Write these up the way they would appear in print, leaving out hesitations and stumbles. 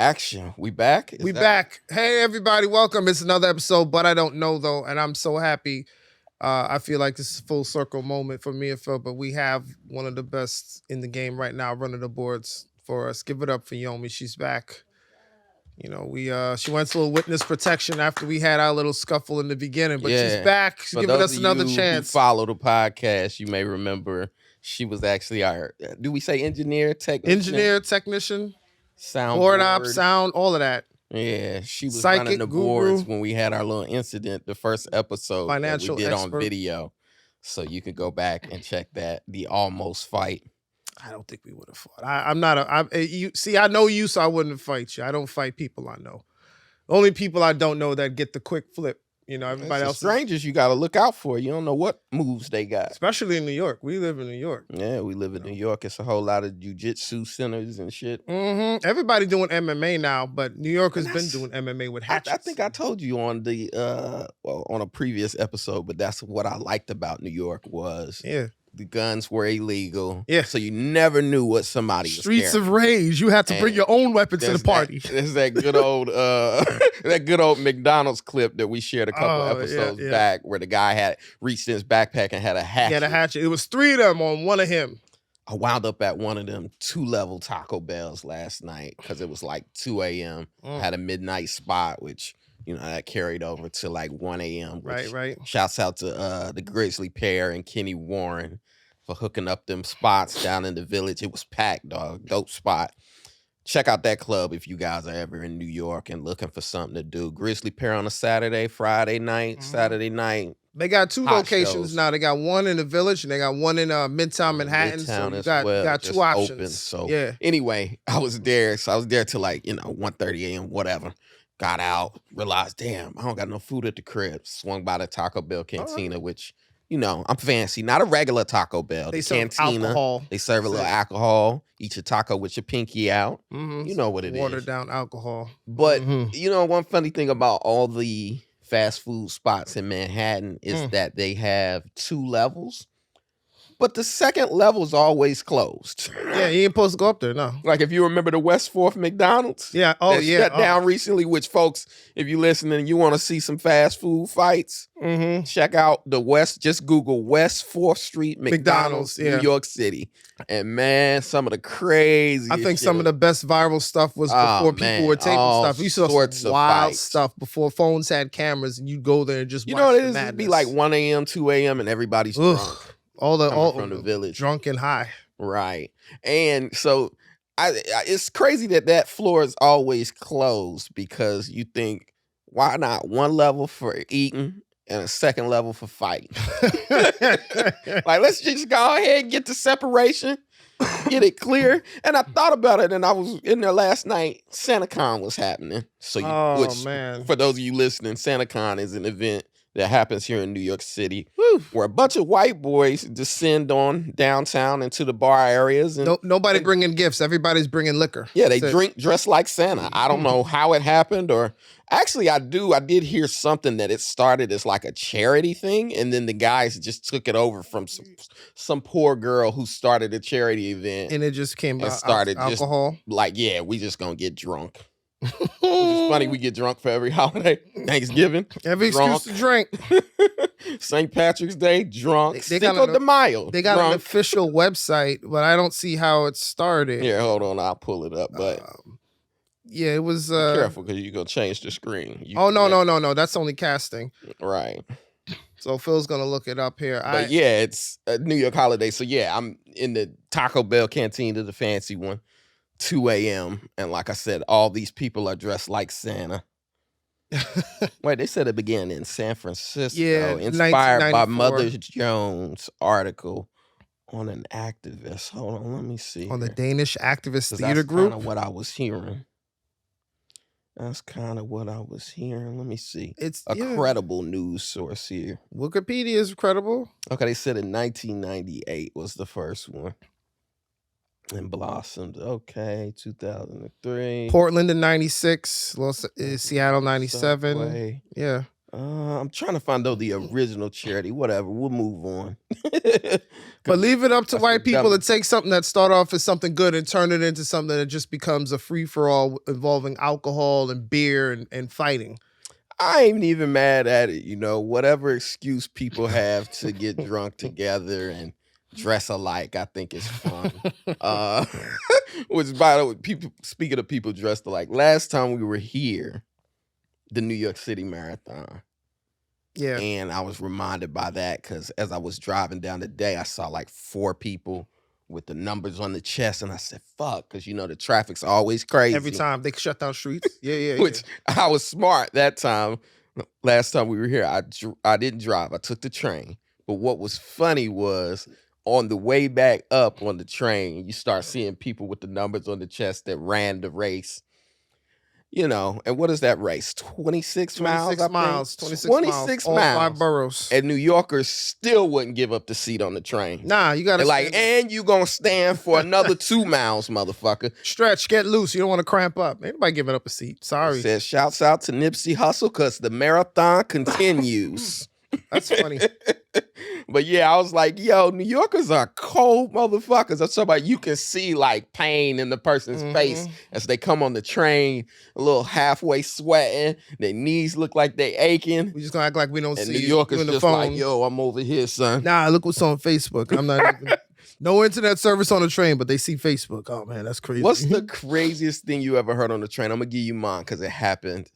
action. We back? We back. Hey, everybody. Welcome. It's another episode, but I don't know, though. And I'm so happy. I feel like this is a full circle moment for me and Phil, but we have one of the best in the game right now running the boards for us. Give it up for Yomi. She's back. You know, she went to a witness protection after we had our little scuffle in the beginning, but she's back. She's giving us another chance. Who follow the podcast, you may remember she was actually our, do we say engineer, technician? Board op, sound, all of that. Yeah, she was Psychic running the guru. boards when we had our little incident, the first episode Financial that we did expert. on video. So you can go back and check that, the almost fight. I don't think we would have fought. I know you, so I wouldn't fight you. I don't fight people I know. Only people I don't know that get the quick flip. You know, everybody else. Strangers you got to look out for. You don't know what moves they got. Especially in New York. We live in New York. Yeah, we live in New York. It's a whole lot of jiu-jitsu centers and shit. Mm-hmm. Everybody doing MMA now, but New York has been doing MMA with hatchets. I think I told you on the on a previous episode, but that's what I liked about New York was the guns were illegal. Yeah. So you never knew what somebody was Streets carrying. of Rage. You had to bring your own weapons to the party. There's that good old that good old McDonald's clip that we shared a couple episodes back where the guy had reached in his backpack and had a hatchet. He had a hatchet. It was 3 of them on one of him. I wound up at one of them 2-level Taco Bells last night because it was like 2 a.m. Had a midnight spot, which, you know, that carried over to like 1 a.m. Right. Shouts out to the Grizzly Pear and Kenny Warren for hooking up them spots down in the village. It was packed, dog. Dope spot. Check out that club if you guys are ever in New York and looking for something to do. Grizzly Pear on a Saturday, Friday night, Saturday night. They got 2 locations shows. now. They got one in the village and they got one in Midtown Manhattan. Midtown so you got 2 options. Open. So anyway, I was there. So I was there till like, 1:30 a.m., whatever. Got out, realized, damn, I don't got no food at the crib. Swung by the Taco Bell cantina, which, I'm fancy. Not a regular Taco Bell. They the serve cantina. alcohol. They serve a little alcohol. Eat your taco with your pinky out. Mm-hmm. You know what it is. Watered down alcohol. But, one funny thing about all the fast food spots in Manhattan is that they have 2 levels. But the second level is always closed. Yeah, you ain't supposed to go up there, no. Like if you remember the West 4th McDonald's. Yeah, shut down recently, which folks, if you listen and you want to see some fast food fights, check out the West, just Google West 4th Street McDonald's, New York City. And man, some of the crazy I think some of the best viral stuff was before people were taping stuff. You saw some wild stuff before phones had cameras and you go there and just watch what it is? Madness. It'd be like 1 a.m., 2 a.m. and everybody's drunk. All from the village, drunk and high, right? And so, it's crazy that floor is always closed because you think, why not 1 level for eating and a 2nd level for fighting? Like, let's just go ahead and get the separation, get it clear. And I thought about it, and I was in there last night. SantaCon was happening, so man, for those of you listening, SantaCon is an event that happens here in New York City, where a bunch of white boys descend on downtown into the bar areas. And nobody bringing gifts. Everybody's bringing liquor. Yeah, they drink dressed like Santa. I don't know how it happened, or actually I did hear something that it started as like a charity thing, and then the guys just took it over from some poor girl who started a charity event. And it just came out started alcohol. Just like, we just gonna get drunk. Which is funny, we get drunk for every holiday. Thanksgiving, every excuse to drink. St. Patrick's Day, drunk. Cinco de Mayo, they got an official website, but I don't see how it started. Yeah, hold on, I'll pull it up. But it was. Be careful because you're gonna change the screen. No, that's only casting. Right. So Phil's gonna look it up here. But it's a New York holiday. So I'm in the Taco Bell canteen, the fancy one. 2 a.m. And like I said, all these people are dressed like Santa. Wait, they said it began in San Francisco. Yeah, inspired by Mother Jones' article on an activist. Hold on, let me see. On the Danish activist theater group? That's kind of what I was hearing. Let me see. It's a credible news source here. Wikipedia is credible. Okay, they said in 1998 was the first one. And blossomed. Okay, 2003. Portland in 96. Seattle 97. Subway. Yeah. I'm trying to find the original charity. Whatever, we'll move on. But leave it up to That's white the people to dumb- take something that start off as something good and turn it into something that just becomes a free for all involving alcohol and beer and fighting. I ain't even mad at it, whatever excuse people have to get drunk together and dress alike, I think is fun. Which, by the way, people, speaking of people dressed alike, last time we were here, the New York City Marathon, Yeah. and I was reminded by that because as I was driving down the day, I saw like 4 people with the numbers on the chest, and I said, fuck, because the traffic's always crazy. Every time they shut down streets. Yeah. Which I was smart that time. Last time we were here, I didn't drive. I took the train. But what was funny was on the way back up on the train, you start seeing people with the numbers on the chest that ran the race. And what is that race? 26 miles? 26 miles. 26 26 miles. miles. All 5 boroughs. And New Yorkers still wouldn't give up the seat on the train. Nah, you gotta They're like, and you gonna stand for another 2 miles, motherfucker. stretch, get loose. You don't want to cramp up. Ain't nobody giving up a seat. Sorry. It says, shouts out to Nipsey Hussle because the marathon continues. That's funny. But yeah, I was like, yo, New Yorkers are cold motherfuckers. I'm talking about you can see like pain in the person's face as they come on the train, a little halfway sweating. Their knees look like they aching. We just gonna act like we don't And see New you Yorkers in the just phone. like, yo, I'm over here, son. Nah, look what's on Facebook. I'm not even. No internet service on the train, but they see Facebook. Oh man, that's crazy. What's the craziest thing you ever heard on the train? I'm gonna give you mine because it happened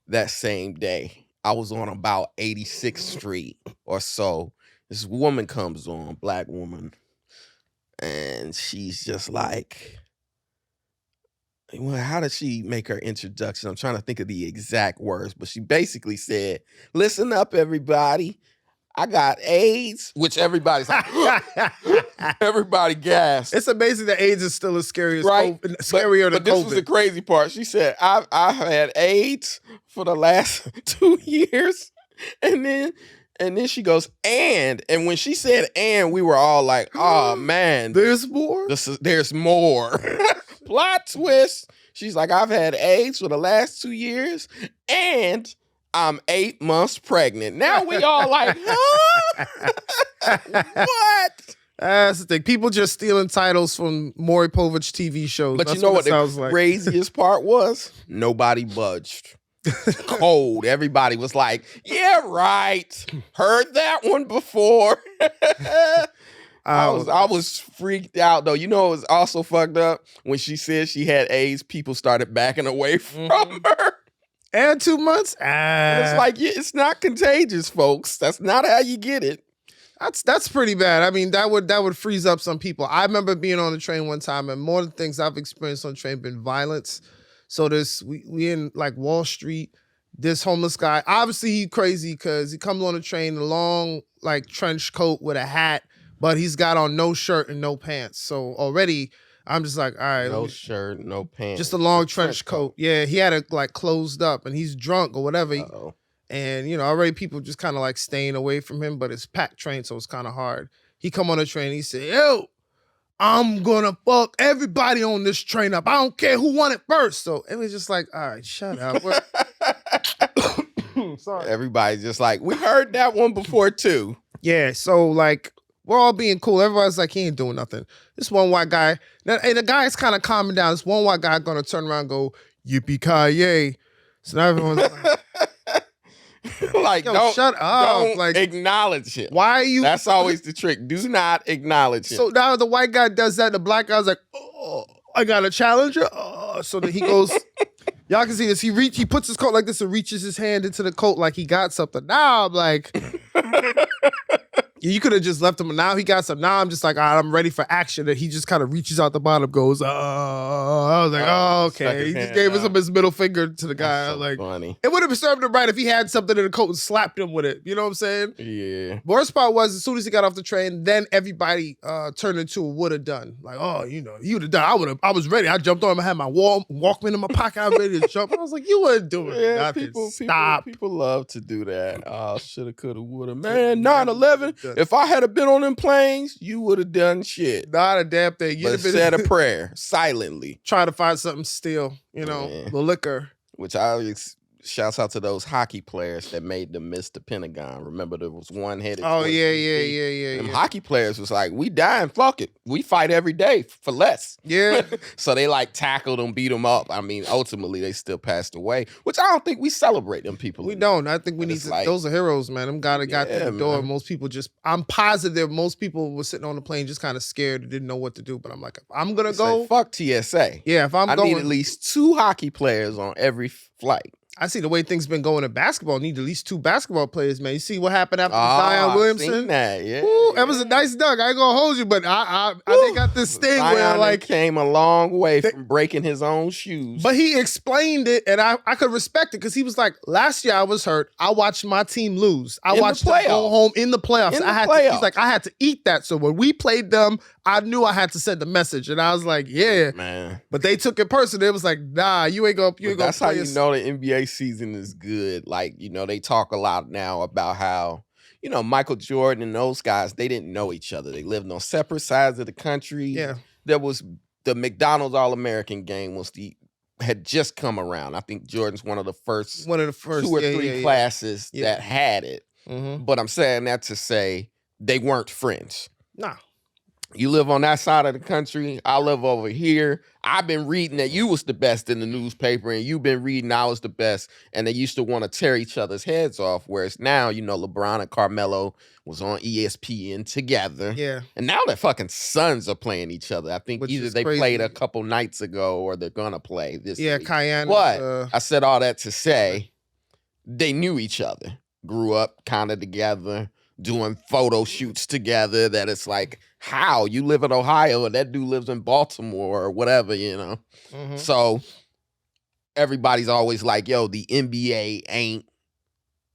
that same day. I was on about 86th Street or so. This woman comes on, black woman, and she's just like, well, how did she make her introduction? I'm trying to think of the exact words, but she basically said, listen up, everybody. I got AIDS, which everybody's like, everybody gasped. It's amazing that AIDS is still as scary as Right? COVID, scarier But than this was the COVID. crazy part. She said, I've had AIDS for the last 2 years. And then she goes, and when she said and, we were all like, oh man, There's more. there's more. Plot twist. She's like, I've had AIDS for the last 2 years, and I'm 8 months pregnant. Now we all like, huh? What? That's the thing. People just stealing titles from Maury Povich TV shows. But That's you know what it the sounds like. craziest part was? Nobody budged. Cold. Everybody was like, yeah, right. Heard that one before. I was freaked out though. It was also fucked up when she said she had AIDS, people started backing away from her. And 2 months? It's like, yeah, it's not contagious, folks. That's not how you get it. That's pretty bad. I mean, that would freeze up some people. I remember being on the train one time, and more of the things I've experienced on the train been violence. So we in like Wall Street. This homeless guy, obviously he crazy because he comes on the train in a long like trench coat with a hat, but he's got on no shirt and no pants. So already I'm just like, all right, No shirt, no pants. just a long trench coat. Yeah, he had it like closed up, and he's drunk or whatever. Uh-oh. And already people just kind of like staying away from him, but it's packed train, so it's kind of hard. He come on the train, he said, yo, I'm gonna fuck everybody on this train up. I don't care who won it first. So it was just like, all right, shut up. Sorry. Everybody's just like, we heard that one before too. Yeah, so like we're all being cool. Everybody's like, he ain't doing nothing. This one white guy, and the guy's kind of calming down. This one white guy gonna turn around and go, yippee-ki-yay. So now everyone's like, Like, yo, don't, shut up. don't Like, acknowledge it. why are you? That's always the trick. Do not acknowledge it. So now the white guy does that. The black guy's like, oh, I got a challenger. Oh. So then he goes, y'all can see this. He puts his coat like this and reaches his hand into the coat like he got something. Now I'm like, you could have just left him. Now he got some. Now I'm just like, all right, I'm ready for action. And he just kind of reaches out the bottom, goes, I was like, oh, okay. He just gave us his middle finger to the guy. That's so Like, funny. it would have served him right if he had something in the coat and slapped him with it. You know what I'm saying? Yeah. Worst part was as soon as he got off the train, then everybody turned into a would have done. Like, oh, he would have done. I was ready. I jumped on him. I had my Walkman in my pocket. I was ready to jump. I was like, you weren't doing nothing. Stop. People love to do that. Oh, shoulda, coulda, woulda. Man, 9/11. If I had been on them planes, you would have done shit. Not a damn thing. You'd But have been said a prayer silently. trying to find something to steal. Yeah. The liquor. Which I shouts out to those hockey players that made them miss the Pentagon. Remember, there was one headed. Oh towards yeah, DC? yeah. Them hockey players was like, we dying, fuck it. We fight every day for less. Yeah. So they like tackled them, beat them up. I mean, ultimately they still passed away, which I don't think we celebrate them people. We don't. I think we And need it's to. like- Those are heroes, man. Them got Yeah, through the door. man. Most people just. I'm positive most people were sitting on the plane just kind of scared, didn't know what to do. But I'm like, if I'm gonna It's go. like, fuck TSA. Yeah, if I'm I going, need at least 2 hockey players on every flight. I see the way things been going in basketball. I need at least 2 basketball players, man. You see what happened after Oh, Zion I've Williamson? seen that, yeah. Ooh, that was a nice dunk. I ain't gonna hold you, but they got this thing where Zion like. came a long way from breaking his own shoes. But he explained it, and I could respect it because he was like, last year I was hurt. I watched my team lose. I In the watched them go playoffs. home in the playoffs. In the He's playoffs. like, I had to eat that. So when we played them, I knew I had to send a message. And I was like, yeah. Man, But they took it personal. It was like, nah, you ain't gonna that's how play you us. know the NBA season is good. Like, they talk a lot now about how, Michael Jordan and those guys, they didn't know each other. They lived on separate sides of the country. Yeah. There was the McDonald's All-American game had just come around. I think Jordan's one of the first 2 or 3 classes Yeah. that had it. Mm-hmm. But I'm saying that to say they weren't friends. Nah. You live on that side of the country. I live over here. I've been reading that you was the best in the newspaper, and you've been reading I was the best. And they used to want to tear each other's heads off. Whereas now, LeBron and Carmelo was on ESPN together. Yeah. And now their fucking sons are playing each other. I think Which either is they crazy. played a couple nights ago or they're gonna play this Yeah, week. Cayenne. But I said all that to say they knew each other, grew up kind of together, doing photo shoots together. That it's like, how you live in Ohio and that dude lives in Baltimore or whatever, Mhm. So everybody's always like, yo, the NBA ain't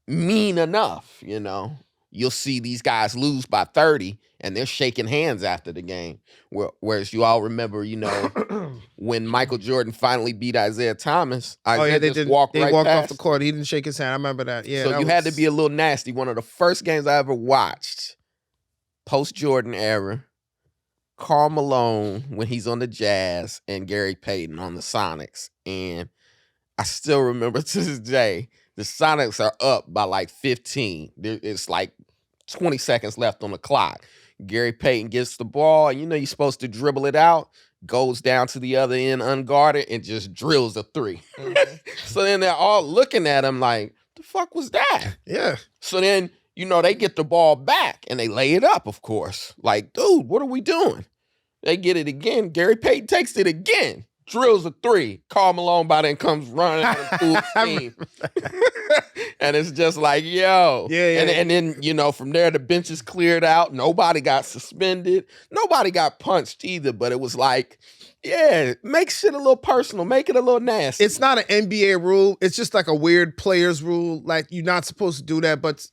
mean enough, You'll see these guys lose by 30 and they're shaking hands after the game. Whereas you all remember, when Michael Jordan finally beat Isaiah Thomas, Isaiah they just did. walked They right walked past off the court. He didn't shake his hand. I remember that. Yeah. so that you had to was- be a little nasty. One of the first games I ever watched, post-Jordan era, Karl Malone when he's on the Jazz and Gary Payton on the Sonics. And I still remember to this day, the Sonics are up by like 15. It's like 20 seconds left on the clock. Gary Payton gets the ball, and you're supposed to dribble it out, goes down to the other end unguarded, and just drills a 3. Mhm. So then they're all looking at him like, the fuck was that? Yeah. So then, they get the ball back and they lay it up, of course. Like, dude, what are we doing? They get it again. Gary Payton takes it again, drills a 3. Karl Malone by then comes running out of full steam. And it's just like, yo. Yeah. And then, from there, the bench is cleared out. Nobody got suspended. Nobody got punched either. But it was like, yeah, make shit a little personal. Make it a little nasty. It's not an NBA rule. It's just like a weird players rule. Like you're not supposed to do that, but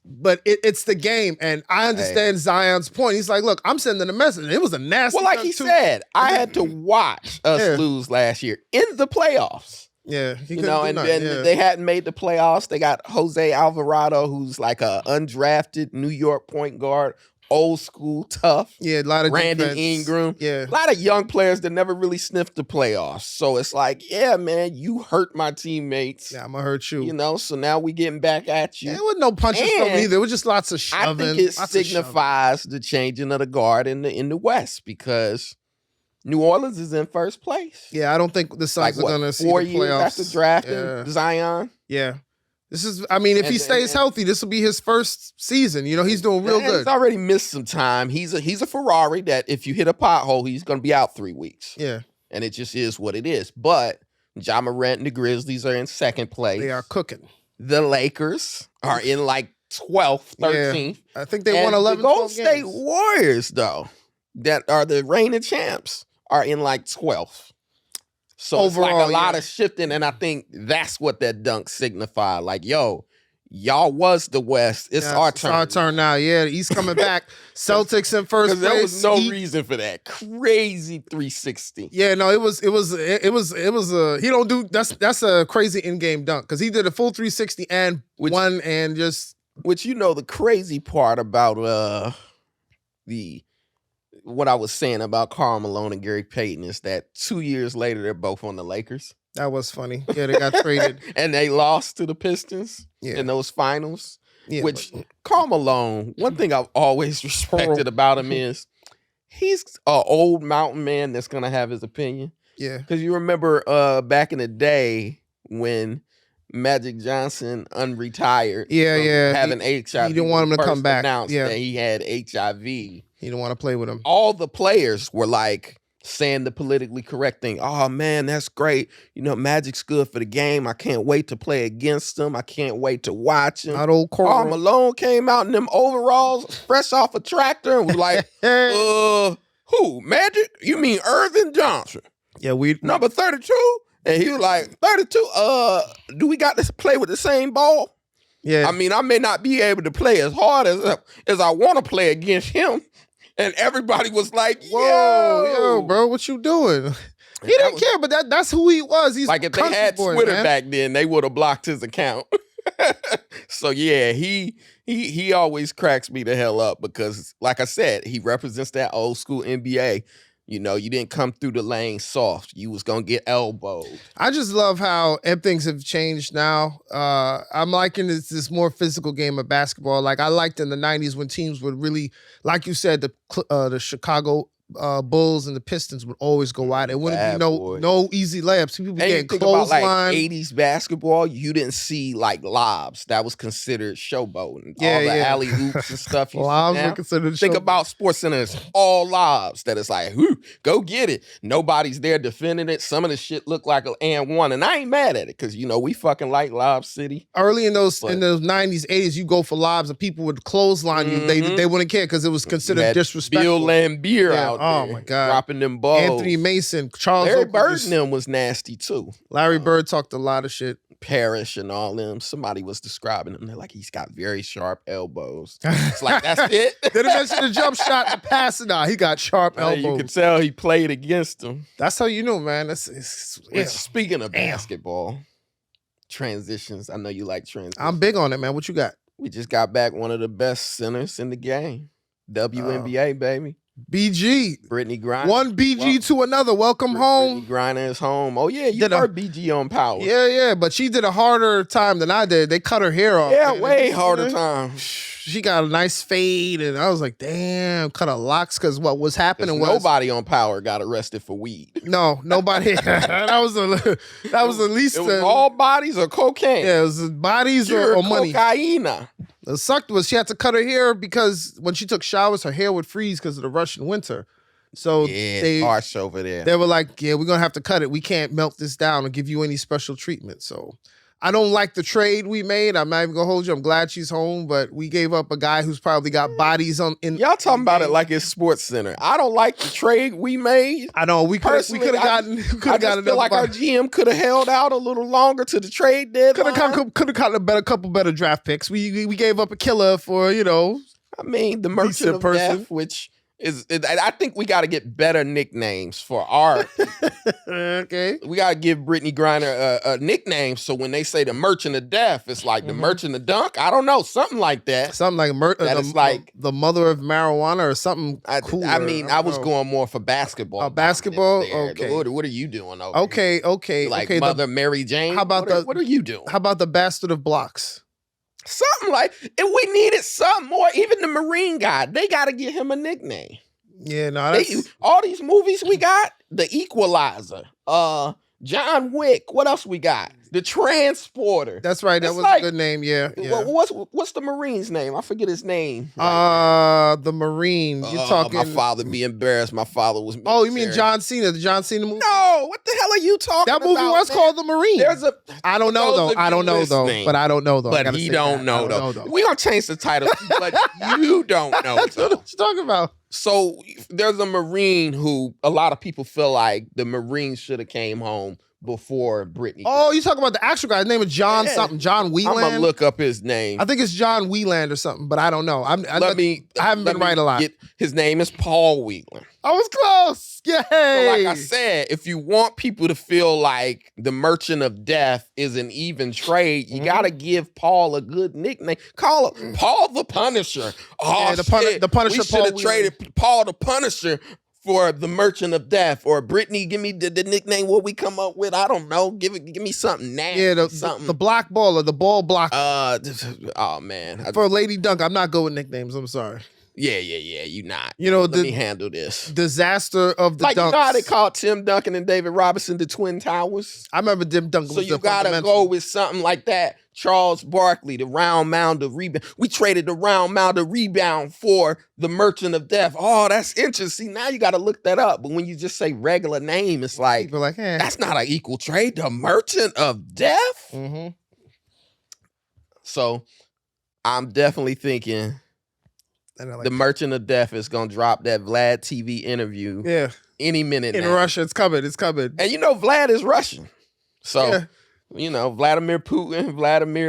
it's the game. And I understand Zion's point. He's like, look, I'm sending a message. It was a nasty. Well, like dunk, he too. said, I had to watch us lose last year in the playoffs. Yeah, he You couldn't know, do and nothing, then yeah. they hadn't made the playoffs. They got Jose Alvarado, who's like a undrafted New York point guard, old school, tough. Yeah, a lot of Brandon defense. Ingram. Yeah. A lot of young players that never really sniffed the playoffs. So it's like, yeah, man, you hurt my teammates. Yeah, I'm gonna hurt you. So now we getting back at you. Yeah, it wasn't no punches from And either. It was just lots of I shoving. think it lots of shoving. signifies the changing of the guard in the West because New Orleans is in first place. Yeah, I don't think the Suns are gonna see 4 the years playoffs. after drafting Yeah. Zion. Yeah. This is, I mean, if he stays healthy, this will be his first season. He's doing real And good. He's already missed some time. He's a Ferrari that if you hit a pothole, he's going to be out 3 weeks. Yeah. And it just is what it is. But Ja Morant and the Grizzlies are in second place. They are cooking. The Lakers are in like 12th, 13th. I think they And won 11, the Golden 12 State games. Warriors, though, that are the reigning champs, are in like 12th. So it's like Overall, a lot yeah. of shifting, and I think that's what that dunk signified. Like, yo, y'all was the West. It's our turn. It's our turn now. Yeah, the East coming back. Celtics in first Because place. there was no Heat- reason for that crazy 360. Yeah, no, it was he don't do that's a crazy in-game dunk because he did a full 360 and won and just Which the crazy part about what I was saying about Karl Malone and Gary Payton is that 2 years later they're both on the Lakers. That was funny. Yeah, they got traded. And they lost to the Pistons Yeah. in those finals. Yeah, Which, Karl Malone, one thing I've always respected about him is he's an old mountain man that's going to have his opinion. yeah. Because you remember back in the day when Magic Johnson unretired from having HIV. He didn't want him to come back. Announced Yeah. that he had HIV. He didn't want to play with him. All the players were like saying the politically correct thing. Oh man, that's great. You know, Magic's good for the game. I can't wait to play against him. I can't wait to watch him. Not old Karl Malone came out in them overalls, fresh off a tractor, and was like, who? Magic? You mean Irvin Johnson? Yeah, Number 32? And he was like, 32? Do we got to play with the same ball? Yeah. I mean, I may not be able to play as hard as I want to play against him. And everybody was like, yo, bro, what you doing? He didn't care, but that's who he was. He's like if they had Twitter back then, they would have blocked his account. So yeah, he always cracks me the hell up because, like I said, he represents that old school NBA. You know, you didn't come through the lane soft. You was gonna get elbowed. I just love how things have changed now. I'm liking this more physical game of basketball. Like I liked in the '90s when teams would really, like you said, the Chicago Bulls and the Pistons would always go out. It wouldn't be no easy layups. People be getting clothesline. Like 80s basketball, you didn't see like lobs. That was considered showboating. All the alley oops and stuff. Lobs were considered Think about SportsCenter. It's all lobs that it's like, go get it. Nobody's there defending it. Some of the shit look like an and one. And I ain't mad at it because, you know, we fucking like Lob City. Early in those 90s, 80s, you go for lobs and people would clothesline you. They wouldn't care because it was considered disrespectful. Bill Lambier out oh there, my God, dropping them balls. Anthony Mason, Charles Larry Bird and them was nasty too. Larry Bird talked a lot of shit. Parrish and all them. Somebody was describing him. They're like, he's got very sharp elbows. It's like, that's it. They didn't mention the jump shot and the pass. Nah, he got sharp elbows. You could tell he played against them. That's how you know, man. Speaking of basketball, transitions. I know you like transitions. I'm big on it, man. What you got? We just got back one of the best centers in the game. WNBA, baby. BG. Brittany Griner. One BG to another. Welcome home. Brittany Griner is home. Oh, yeah, you heard BG on Power. Yeah, but she did a harder time than I did. They cut her hair off. Yeah, man. Way harder time. She got a nice fade, and I was like, damn, cut her locks, because what was happening was... Nobody on Power got arrested for weed. No, nobody. that was at least... It was all bodies or cocaine. Yeah, it was bodies or money. Cocaine. The sucked was she had to cut her hair because when she took showers, her hair would freeze because of the Russian winter. So it's harsh over there. They were like, yeah, we're going to have to cut it. We can't melt this down or give you any special treatment. So I don't like the trade we made. I'm not even going to hold you. I'm glad she's home, but we gave up a guy who's probably got bodies on. Y'all talking about it like it's SportsCenter. I don't like the trade we made. I know. We could have gotten. I just feel like our GM could have held out a little longer to the trade deadline. Could have gotten a couple better draft picks. We gave up a killer for, you know. I mean, the Merchant of Death, which is, I think we got to get better nicknames for our okay. We got to give Brittany Griner a nickname so when they say the Merchant of Death, it's like the Merchant of Dunk. I don't know, something like that. Something like the mother of marijuana or something cool. I mean, I was going more for basketball. Basketball? Okay. What are you doing over here? Okay. Like Mother Mary Jane? How about what are you doing? How about the Bastard of Blocks? Something like, if we needed something more, even the Marine guy, they got to give him a nickname. Yeah, no, all these movies we got, The Equalizer, John Wick, what else we got? The Transporter. That's right, that was a good name, yeah. What's the Marine's name? I forget his name. The Marine. You're talking... My father be embarrassed. My father was military. Oh, you mean John Cena, the John Cena movie? No, what the hell are you talking about? That movie was called The Marine. I don't know though. But I don't know though. But he don't know though. We're going to change the title, but you don't know though. What you talking about? So there's a Marine who a lot of people feel like the Marine should have came home before Brittany. Oh, you talking about the actual guy? His name is John something. John Wieland. I'm gonna look up his name. I think it's John Wieland or something, but I don't know. I haven't been right a lot. His name is Paul Whelan. I was close. Yay! So like I said, if you want people to feel like the Merchant of Death is an even trade, you gotta give Paul a good nickname. Call him Paul the Punisher. Oh, yeah, the Punisher. We should have traded Paul the Punisher for the Merchant of Death, or Brittany, give me the nickname what we come up with. I don't know. Give me something nasty. Yeah, something. The block baller, the ball block. Oh man. For Lady Dunk, I'm not good with nicknames. I'm sorry. Yeah. You not. You know, let me handle this. Disaster of the Dunks. You know how they called Tim Duncan and David Robinson the Twin Towers? I remember Tim Duncan. So you gotta go with something like that. Charles Barkley, the round mound of rebound. We traded the round mound of rebound for the Merchant of Death. Oh, that's interesting. Now you gotta look that up. But when you just say regular name, it's like, people like, that's not an equal trade. The Merchant of Death? Mm-hmm. So I'm definitely thinking the Merchant of Death is gonna drop that Vlad TV interview. Yeah. Any minute in now. Russia. It's coming. And you know Vlad is Russian. So you know, Vladimir Putin,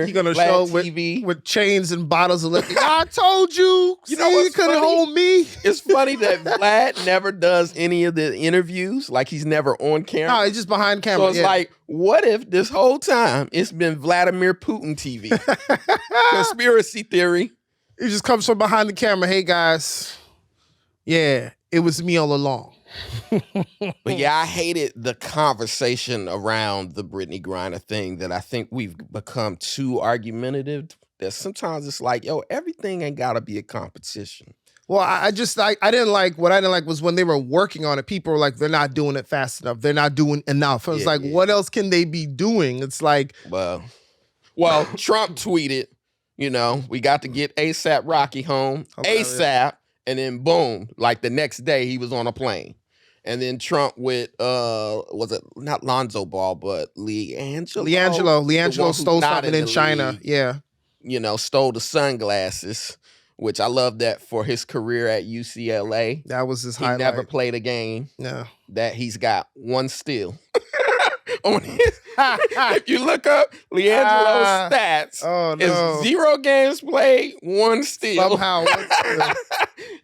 He's gonna show TV. with chains and bottles of liquor. I told you. You know what? You couldn't hold me. It's funny that Vlad never does any of the interviews. Like, he's never on camera. No, he's just behind camera. So it's like, what if this whole time it's been Vladimir Putin TV? Conspiracy theory. It just comes from behind the camera. Hey guys, yeah, it was me all along. But yeah, I hated the conversation around the Brittany Griner thing, that I think we've become too argumentative, that sometimes it's like, yo, everything ain't gotta be a competition. Well, I didn't like, what I didn't like was when they were working on it, people were like, they're not doing it fast enough. They're not doing enough. I was what else can they be doing? It's like, well, Trump tweeted, you know, we got to get ASAP Rocky home, ASAP, and then boom, like the next day he was on a plane. And then Trump with, was it not Lonzo Ball, but LiAngelo? LiAngelo stole something in China. League, yeah. You know, stole the sunglasses, which I love that for his career at UCLA. That was his highlight. He never played a game. Yeah. That he's got one steal. On his, if you look up LiAngelo's stats, it's 0 games played, 1 steal. Somehow, 1 steal.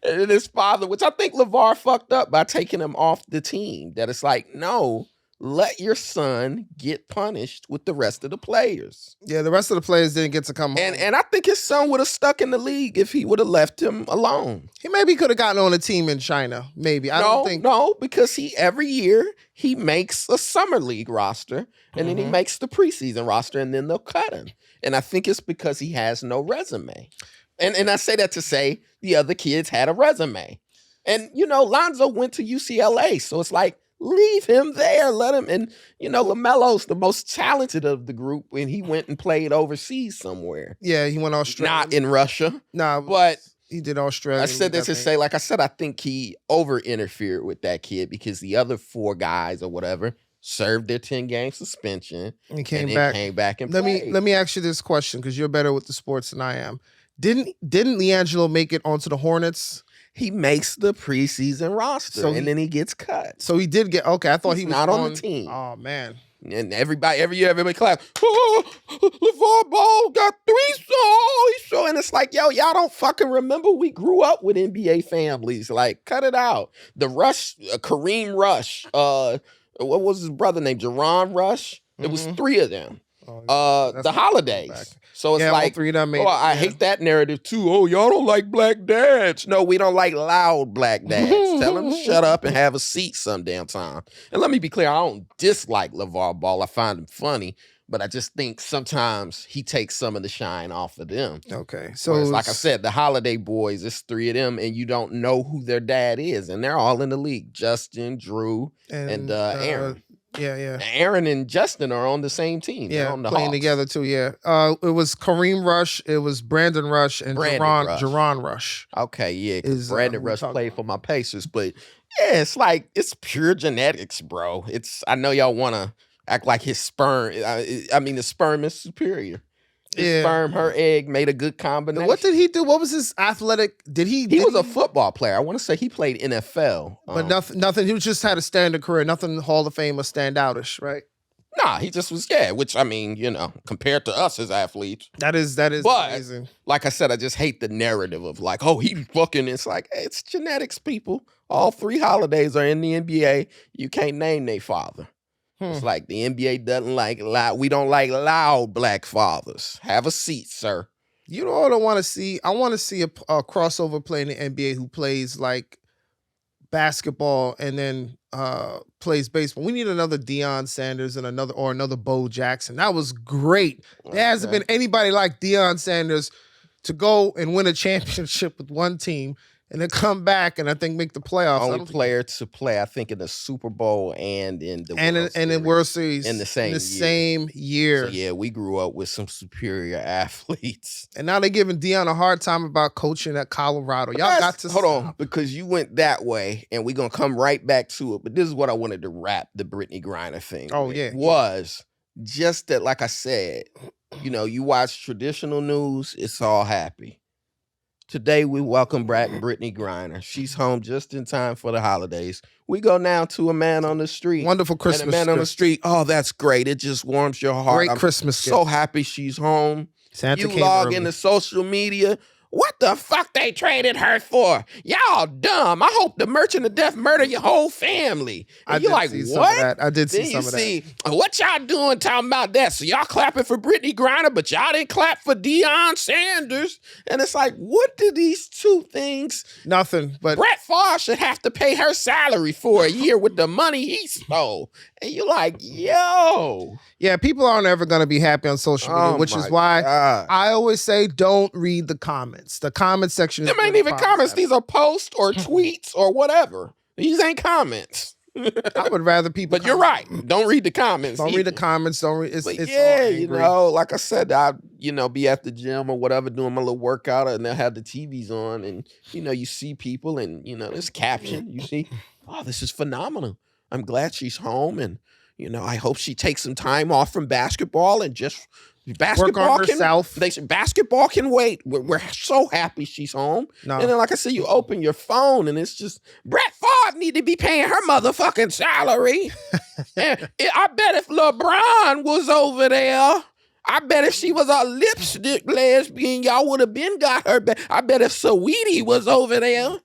And his father, which I think LeVar fucked up by taking him off the team. That it's like, no, let your son get punished with the rest of the players. Yeah, the rest of the players didn't get to come home. And I think his son would have stuck in the league if he would have left him alone. He maybe could have gotten on a team in China. Maybe. I don't think. No, because every year he makes a summer league roster, and then he makes the preseason roster, and then they'll cut him. And I think it's because he has no resume. And I say that to say the other kids had a resume. And, you know, Lonzo went to UCLA, so it's like, leave him there. Let him. And, you know, LaMelo's the most talented of the group, and he went and played overseas somewhere. Yeah, he went Australia. Not in Russia. Nah, but he did Australia. I said that to say, like I said, I think he over-interfered with that kid, because the other 4 guys or whatever served their 10-game suspension and came back and let played. me ask you this question, because you're better with the sports than I am. Didn't LiAngelo make it onto the Hornets? He makes the preseason roster, and then he gets cut. So he did get, okay, I thought he was not on the team. Oh, man. And every year, everybody claps. Oh, LeVar Ball got 3. He's showing. It's like, yo, y'all don't fucking remember we grew up with NBA families. Like, cut it out. The Rush, Kareem Rush, what was his brother named? Jerron Rush. It was 3 of them. The Holidays. So it's like, 3 of them made I hate that narrative too. Oh, y'all don't like black dads. No, we don't like loud black dads. Tell them to shut up and have a seat some damn time. And let me be clear, I don't dislike LeVar Ball. I find him funny, but I just think sometimes he takes some of the shine off of them. Okay. So whereas, like I said, the Holiday boys, it's 3 of them, and you don't know who their dad is. And they're all in the league. Justin, Drew, and Aaron. Yeah. Aaron and Justin are on the same team. Yeah, on the playing Hawks together too, yeah. It was Kareem Rush, it was Brandon Rush, and Jerron Rush. Okay, yeah, because Brandon Rush played for my Pacers. But yeah, it's like, it's pure genetics, bro. I know y'all want to act like his sperm, I mean, the sperm is superior. His sperm, her egg made a good combination. What did he do? What was his athletic? He was a football player. I want to say he played NFL. But nothing. He just had a standard career. Nothing Hall of Fame or standoutish, right? Nah, he just was, which, I mean, you know, compared to us as athletes. That is amazing. Like I said, I just hate the narrative of like, oh, he fucking, it's like, hey, it's genetics, people. All 3 Holidays are in the NBA. You can't name their father. It's like the NBA doesn't like loud. We don't like loud black fathers. Have a seat, sir. You know what I want to see? I want to see a crossover player in the NBA who plays like basketball and then plays baseball. We need another Deion Sanders and another Bo Jackson. That was great. There hasn't been anybody like Deion Sanders to go and win a championship with one team and then come back and I think make the playoffs. Only player to play, I think, in the Super Bowl and in the World Series in the same year. So yeah, we grew up with some superior athletes, and now they're giving Deion a hard time about coaching at Colorado. Y'all got to hold on, because you went that way, and we're gonna come right back to it. But this is what I wanted to wrap the Brittany Griner thing. Oh yeah, was just that, like I said, you know, you watch traditional news, it's all happy. Today, we welcome back Brittany Griner. She's home just in time for the holidays. We go now to a man on the street. Wonderful Christmas and a man on the street. Oh, that's great. It just warms your heart. Great Christmas gift. So happy she's home. Santa you came log early. into social media. What the fuck they traded her for? Y'all dumb. I hope the merchant of death murder your whole family. And you're like, what? I did see some of that. Then you see, what y'all doing talking about that? So y'all clapping for Brittany Griner, but y'all didn't clap for Deion Sanders. And it's like, what do these two things? Nothing. But Brett Favre should have to pay her salary for a year with the money he stole. And you're like, yo. Yeah, people aren't ever going to be happy on social media, which is why I always say don't read the comments. The comment section is... Them ain't even comments. These are posts or tweets or whatever. These ain't comments. I would rather people... But you're right. Don't read the comments. Don't read the comments. Don't read... It's yeah, you know, like I said, I'd, you know, be at the gym or whatever doing my little workout and they'll have the TVs on and, you know, you see people and, you know, there's caption. You see, oh, this is phenomenal. I'm glad she's home and, you know, I hope she takes some time off from basketball and just basketball work on herself. Basketball can wait. We're so happy she's home. No. And then, like I said, you open your phone and it's just Brett Favre need to be paying her motherfucking salary. And I bet if LeBron was over there, I bet if she was a lipstick lesbian, y'all would have been got her back. I bet if Saweetie was over there.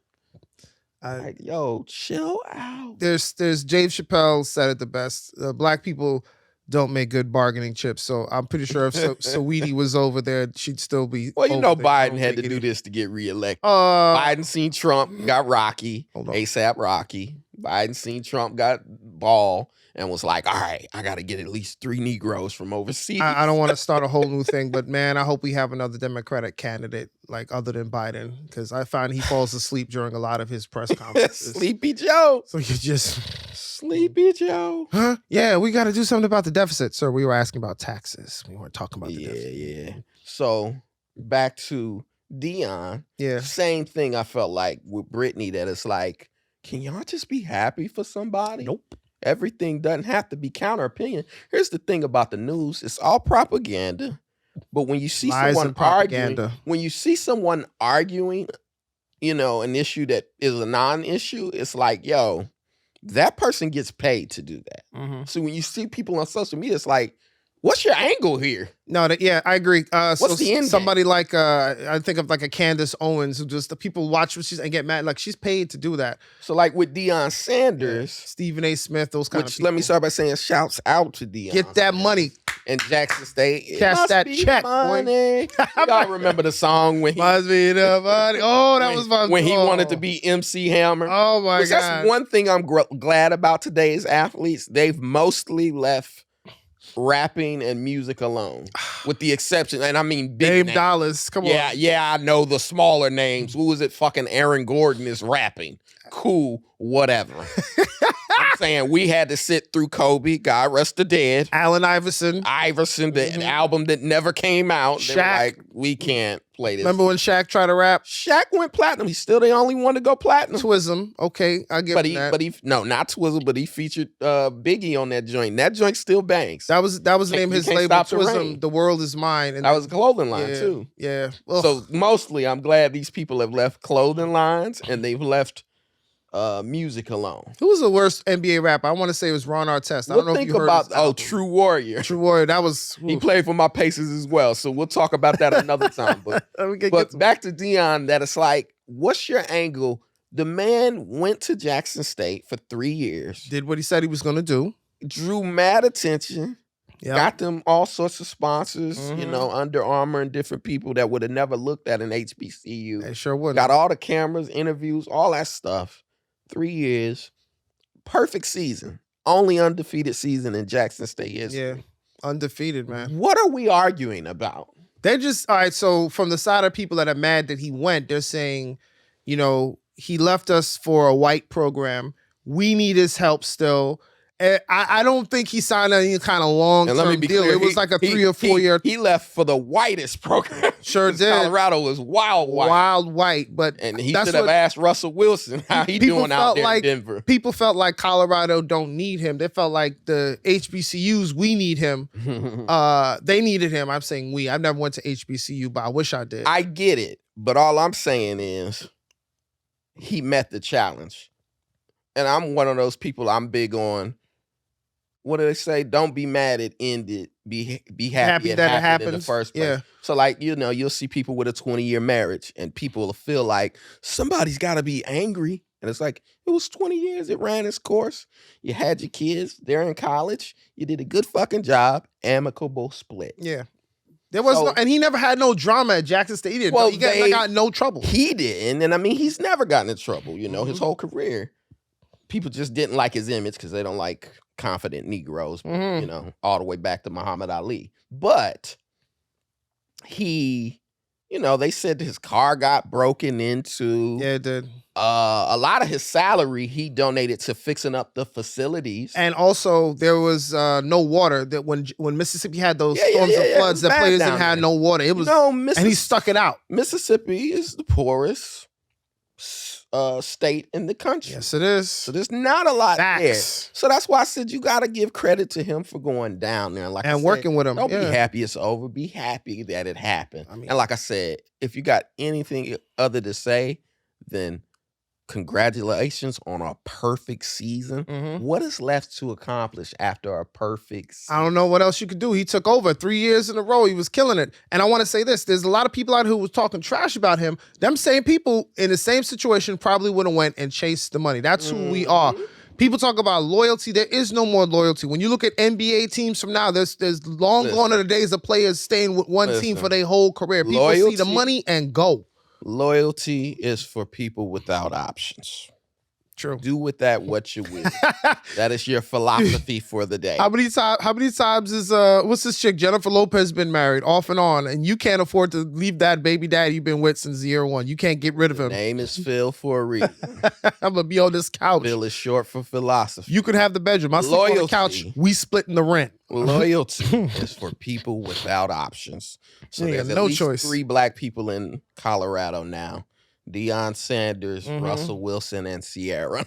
Like, yo, chill out. There's Dave Chappelle said it the best. Black people don't make good bargaining chips. So I'm pretty sure if Saweetie was over there, she'd still be. Well, you know, Biden had to do this to get reelected. Biden seen Trump, got Rocky, ASAP Rocky. Biden seen Trump, got Ball, and was like, all right, I got to get at least 3 Negroes from overseas. I don't want to start a whole new thing, but man, I hope we have another Democratic candidate, like other than Biden, because I find he falls asleep during a lot of his press conferences. Sleepy Joe. So you just... Sleepy Joe. Huh? Yeah, we got to do something about the deficit. Sir, we were asking about taxes. We weren't talking about the deficit. Yeah. So back to Deion. Yeah. Same thing I felt like with Brittany, that it's like, can y'all just be happy for somebody? Nope. Everything doesn't have to be counter opinion. Here's the thing about the news. It's all propaganda. But when you see someone arguing, you know, an issue that is a non-issue, it's like, yo, that person gets paid to do that. Mm-hmm. So when you see people on social media, it's like, what's your angle here? No, yeah, I agree. What's the end somebody game? like I think of like a Candace Owens who just the people watch what she's and get mad. Like she's paid to do that. So like with Deion Sanders, Stephen A. Smith, those kind of people. Let me start by saying shouts out to Deion. Get that money. And Jackson State. Cash that check, money. boy. Y'all remember the song when he must be the money. Oh, that was fun. When he wanted to be MC Hammer. Oh my God. That's one thing I'm glad about today's athletes. They've mostly left rapping and music alone, with the exception, and I mean big Dame Dollars. Come on. Yeah, I know the smaller names. Who is it? Fucking Aaron Gordon is rapping. Cool, whatever. I'm saying we had to sit through Kobe, God rest the dead. Allen Iverson, the album that never came out. Shaq. They were like, we can't play this. Remember when Shaq tried to rap? Shaq went platinum. He's still the only one to go platinum. Twism, okay, I get that. But he no, not Twizzle, but he featured Biggie on that joint. That joint still bangs. That was the name of his label, Twism. The World Is Mine. And that was a clothing line too. Yeah. Ugh. So mostly, I'm glad these people have left clothing lines and they've left music alone. Who was the worst NBA rapper? I want to say it was Ron Artest. I don't know if you heard about True Warrior. True Warrior. That was he played for my Pacers as well. So we'll talk about that another time. But back to Deion, that it's like, what's your angle? The man went to Jackson State for 3 years. Did what he said he was going to do. Drew mad attention. Yep. Got them all sorts of sponsors, you know, Under Armour and different people that would have never looked at an HBCU. They sure would. Got all the cameras, interviews, all that stuff. 3 years, perfect season. Only undefeated season in Jackson State history. Yeah, undefeated, man. What are we arguing about? They're just, all right, so from the side of people that are mad that he went, they're saying, you know, he left us for a white program. We need his help still. I don't think he signed any kind of long-term deal. Clear, it was like a 3 or 4 year. He left for the whitest program. Sure did. Colorado was wild white. Wild white. And he should have asked Russell Wilson how he doing out there in Denver. People felt like Colorado don't need him. They felt like the HBCUs, we need him. They needed him. I'm saying we. I've never went to HBCU, but I wish I did. I get it. But all I'm saying is he met the challenge. And I'm one of those people, I'm big on, what do they say? Don't be mad it ended. Be happy it happened in the first place. Yeah. So like, you know, you'll see people with a 20-year marriage and people will feel like somebody's got to be angry. And it's like, it was 20 years. It ran its course. You had your kids. They're in college. You did a good fucking job. Amicable split. Yeah. There was no, and he never had no drama at Jackson State. He didn't. Well, he got no trouble. He didn't. And I mean, he's never gotten in trouble, you know, his whole career. People just didn't like his image because they don't like confident Negroes, you know, all the way back to Muhammad Ali. But he, you know, they said his car got broken into. Yeah, it did. A lot of his salary he donated to fixing up the facilities. And also there was no water. That when Mississippi had those storms and floods, the players didn't have no water. It was, and he stuck it out. Mississippi is the poorest state in the country. Yes, it is. So there's not a lot there. So that's why I said you got to give credit to him for going down there. Like and working with him. Don't be happy it's over. Be happy that it happened. I mean, and like I said, if you got anything other to say, then congratulations on a perfect season. What is left to accomplish after a perfect season? I don't know what else you could do. He took over 3 years in a row. He was killing it. And I want to say this. There's a lot of people out here who was talking trash about him. Them same people in the same situation probably would have went and chased the money. That's who we are. People talk about loyalty. There is no more loyalty. When you look at NBA teams from now, there's long gone are the days of players staying with one team for their whole career. People see the money and go. Loyalty is for people without options. True. Do with that what you will. That is your philosophy for the day. How many times is what's this chick Jennifer Lopez been married off and on, and you can't afford to leave that baby daddy you've been with since year one. You can't get rid of him. Name is Phil for a reason. I'm gonna be on this couch. Phil is short for philosophy. You could have the bedroom. I sleep on the couch. We splitting the rent. Loyalty is for people without options. So there's at least choice. 3 black people in Colorado now. Deion Sanders, Russell Wilson, and Sierra.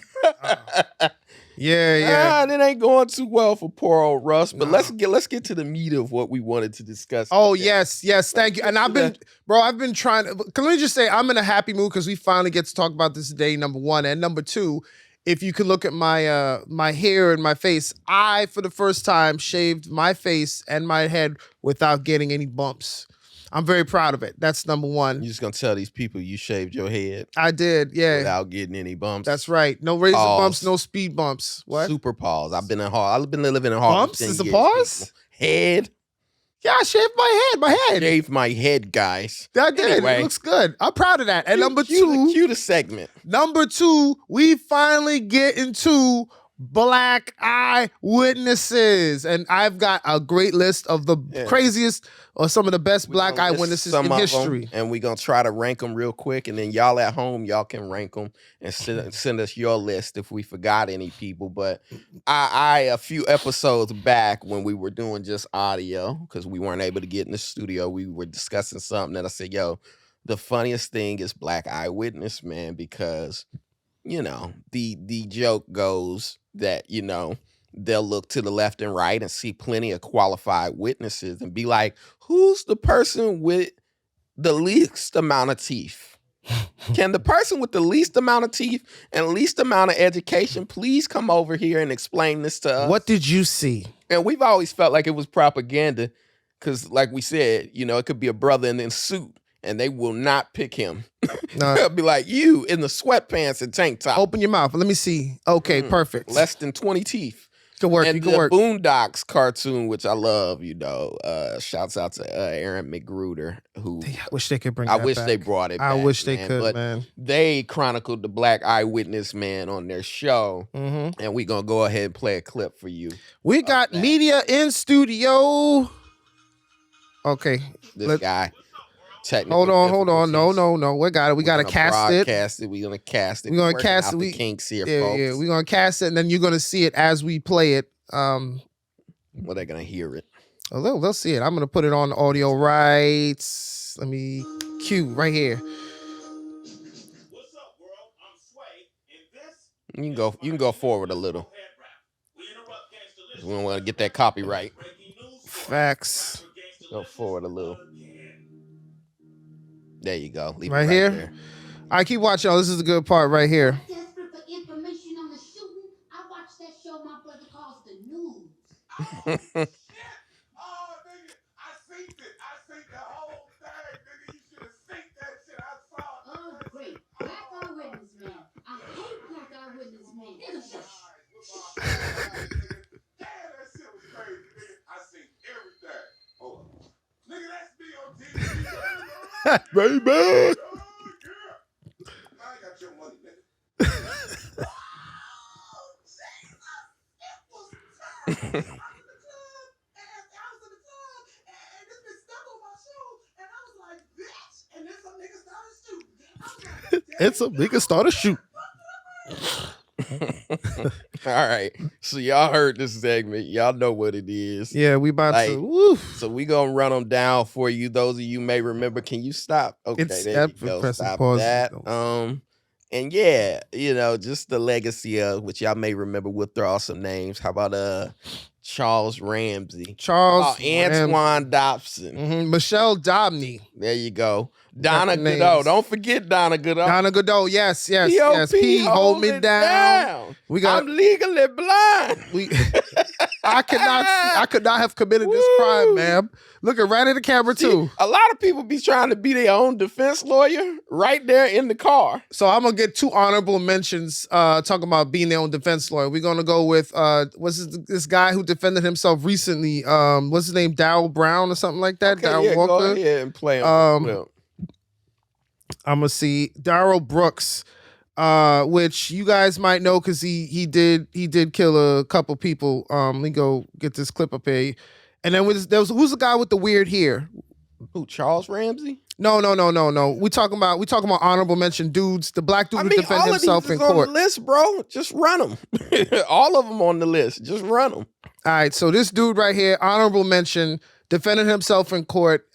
It ain't going too well for poor old Russ. But let's get to the meat of what we wanted to discuss. Oh, yes, thank you. And I've been trying to, let me just say, I'm in a happy mood because we finally get to talk about this today, number one. And number two, if you could look at my my hair and my face, I, for the first time, shaved my face and my head without getting any bumps. I'm very proud of it. That's number one. You're just going to tell these people you shaved your head? I did, yeah. Without getting any bumps? That's right. No razor bumps, no speed bumps. What? Super pause. I've been living in Harlem. Bumps is a pause? Head. Yeah, I shaved my head. Shaved my head, guys. I did. Anyway, it looks good. I'm proud of that. And number two. Cue the segment. Number two, we finally get into Black Eye Witnesses. And I've got a great list of the craziest or some of the best Black Eye Witnesses in history. And we're going to try to rank them real quick. And then y'all at home, y'all can rank them and send us your list if we forgot any people. But I a few episodes back when we were doing just audio, because we weren't able to get in the studio, we were discussing something. And I said, yo, the funniest thing is Black Eye Witness, man, because, you know, the joke goes that, you know, they'll look to the left and right and see plenty of qualified witnesses and be like, who's the person with the least amount of teeth? Can the person with the least amount of teeth and least amount of education please come over here and explain this to us? What did you see? And we've always felt like it was propaganda because, like we said, you know, it could be a brother in a suit and they will not pick him. They'll be like, you in the sweatpants and tank top. Open your mouth. Let me see. Okay, perfect. Less than 20 teeth. Good work. And You the can work. Boondocks cartoon, which I love, shouts out to Aaron McGruder, who I wish they could bring I that wish back. they brought it I back. wish they man, could, but man. they chronicled the Black Eyewitness Man on their show, Mm-hmm. and we're gonna go ahead and play a clip for you. We got that. media in studio. Okay. This guy. Technical Hold on. No. We got it. We got to cast it. We're gonna cast it. We're gonna Working cast out it. the kinks here, Yeah, folks. yeah. We're gonna cast it, and then you're gonna see it as we play it. Well, they're gonna hear it. Oh, they'll see it. I'm gonna put it on the audio rights. Let me cue right here. What's up, world? I'm Sway, and this You can go forward a little. We don't want to get that copyright. Facts. Go forward a little. There you go. Leave Right it here? there. I keep watching. Oh, this is a good part right here. Desperate for information on the shooting. I watched that show my brother calls the news. Oh, shit! Oh, nigga, I seen it. I seen the whole thing, nigga. You should have seen that shit. I saw it. Oh, great. Black eyewitness man. I hate black eyewitness man. Nigga, shush. Damn, that shit was crazy, nigga. I seen everything. Hold on. Nigga, that's me on TV. Baby. Oh, yeah. I ain't got your money, nigga. Oh, Jesus. It was terrible. I was in the club, and this bitch stuck on my shoe, and I was like, bitch. And then some nigga started shooting. I was like, damn, And some niggas start to shoot. All right. So y'all heard this segment. Y'all know what it is. Yeah, we about Like, to. Woof. So we gonna run them down for you. Those of you may remember. Can you stop? Okay, It's there you go. pressing Stop pause. that. And yeah, just the legacy of which y'all may remember. We'll throw out some names. How about Charles Ramsey? Charles Antoine Dobson. Mm-hmm. Michelle Dobney. There you go. Donna Names. Godot. Don't forget Donna Godot. Donna Godot. Yes. P.O.P. P, hold me down. We got. I'm legally blind. I could not have committed this crime, ma'am. Looking right at the camera too. A lot of people be trying to be their own defense lawyer right there in the car. So I'm gonna get 2 honorable mentions talking about being their own defense lawyer. We're gonna go with this guy who defended himself recently. What's his name? Darryl Brown or something like that. Okay, Darryl Walker. Go ahead and play him. I'm gonna see Darrell Brooks, which you guys might know because he did kill a couple people. Let me go get this clip up here. And then who's the guy with the weird hair? Who? Charles Ramsey? No. We talking about honorable mention dudes. The black dude who defended himself in court. On the list, bro. Just run them. All of them on the list. Just run them. All right. So this dude right here, honorable mention, defended himself in court.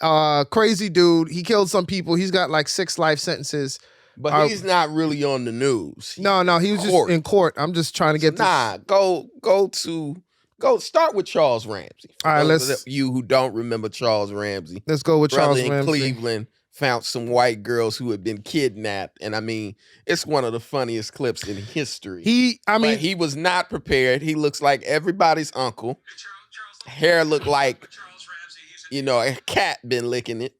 Crazy dude. He killed some people. He's got like 6 life sentences. But he's not really on the news. No. He was just in court. I'm just trying to get this. Go start with Charles Ramsey. All right, let's. You who don't remember Charles Ramsey. Let's go with Charles in Ramsey. Cleveland found some white girls who had been kidnapped, and I mean, it's one of the funniest clips in history. But he was not prepared. He looks like everybody's uncle. Hair looked like, a cat been licking it.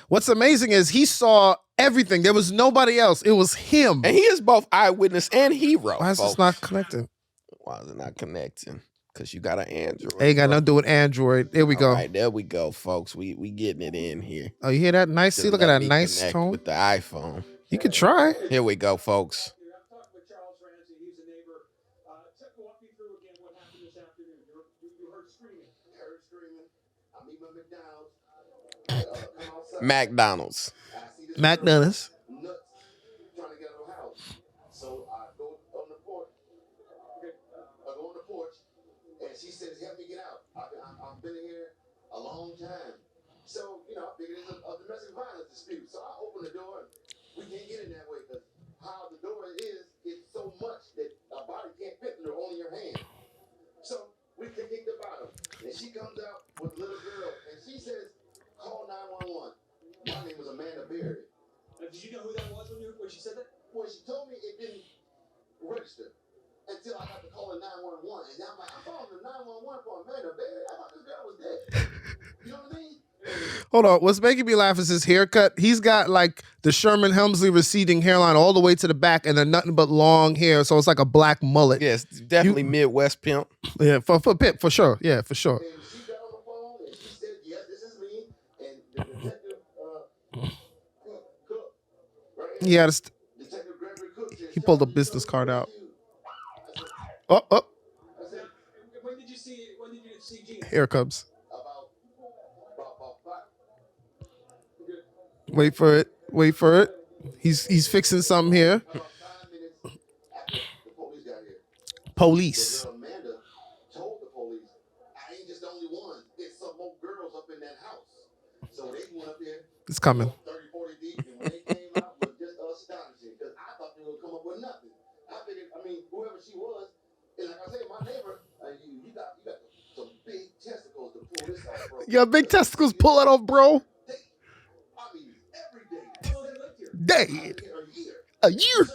What's amazing is he saw everything. There was nobody else. It was him. And he is both eyewitness and hero. Why is this not connecting? Why is it not connecting? Because you got an Android. Ain't got nothing to do with Android. There we go. All right, there we go, folks. We getting it in here. Oh, you hear that? Nice. See, look at that nice tone. With the iPhone. You could try. Here we go, folks. I'm talking with Charles Ramsey. He's a neighbor. Walk me through again what happened this afternoon. You heard screaming. I heard screaming. I'm eating my McDonald's. McDonald's. McDonald's. Nuts. Trying to get out of the house. So I go on the porch. And she says, help me get out. I've been here a long time. So, I figured it's a domestic violence dispute. So I open the door. We can't get in that way because how the door is, it's so much that a body can't fit through only your hand. So we kick the bottom. And she comes out with a little girl. And she says, call 911. My name was Amanda Berry. Did you know who that was when she said that? Well, she told me it didn't register until I got to call 911. And I'm like, I'm calling the 911 for Amanda Berry. I thought this girl was dead. You know what I mean? Hold on. What's making me laugh is his haircut. He's got like the Sherman Hemsley receding hairline all the way to the back, and then nothing but long hair. So it's like a black mullet. Yes, definitely Midwest pimp. Yeah, for Pip, for sure. Yeah, for sure. And she got on the phone and she said, "Yes, this is me." And the detective Cook, right? He had a Detective Gregory Cook said, he pulled a business card out. I said, Oh, When did you see Gene? here it comes. about 5. Wait for it. Wait for it. He's fixing something here. About 5 minutes after the police got here. Police. The girl Amanda told the police, "I ain't just the only one. It's some more girls up in that house." So they went up there, It's coming. 30, 40 deep, and when they came out, it was just astonishing because I thought they would come up with nothing. I figured, whoever she was, and like I said, my neighbor, you got some big testicles to pull this off, bro. You got big testicles. Pull it off, bro. Every day. How long have you lived here? Dead. A year. A year. I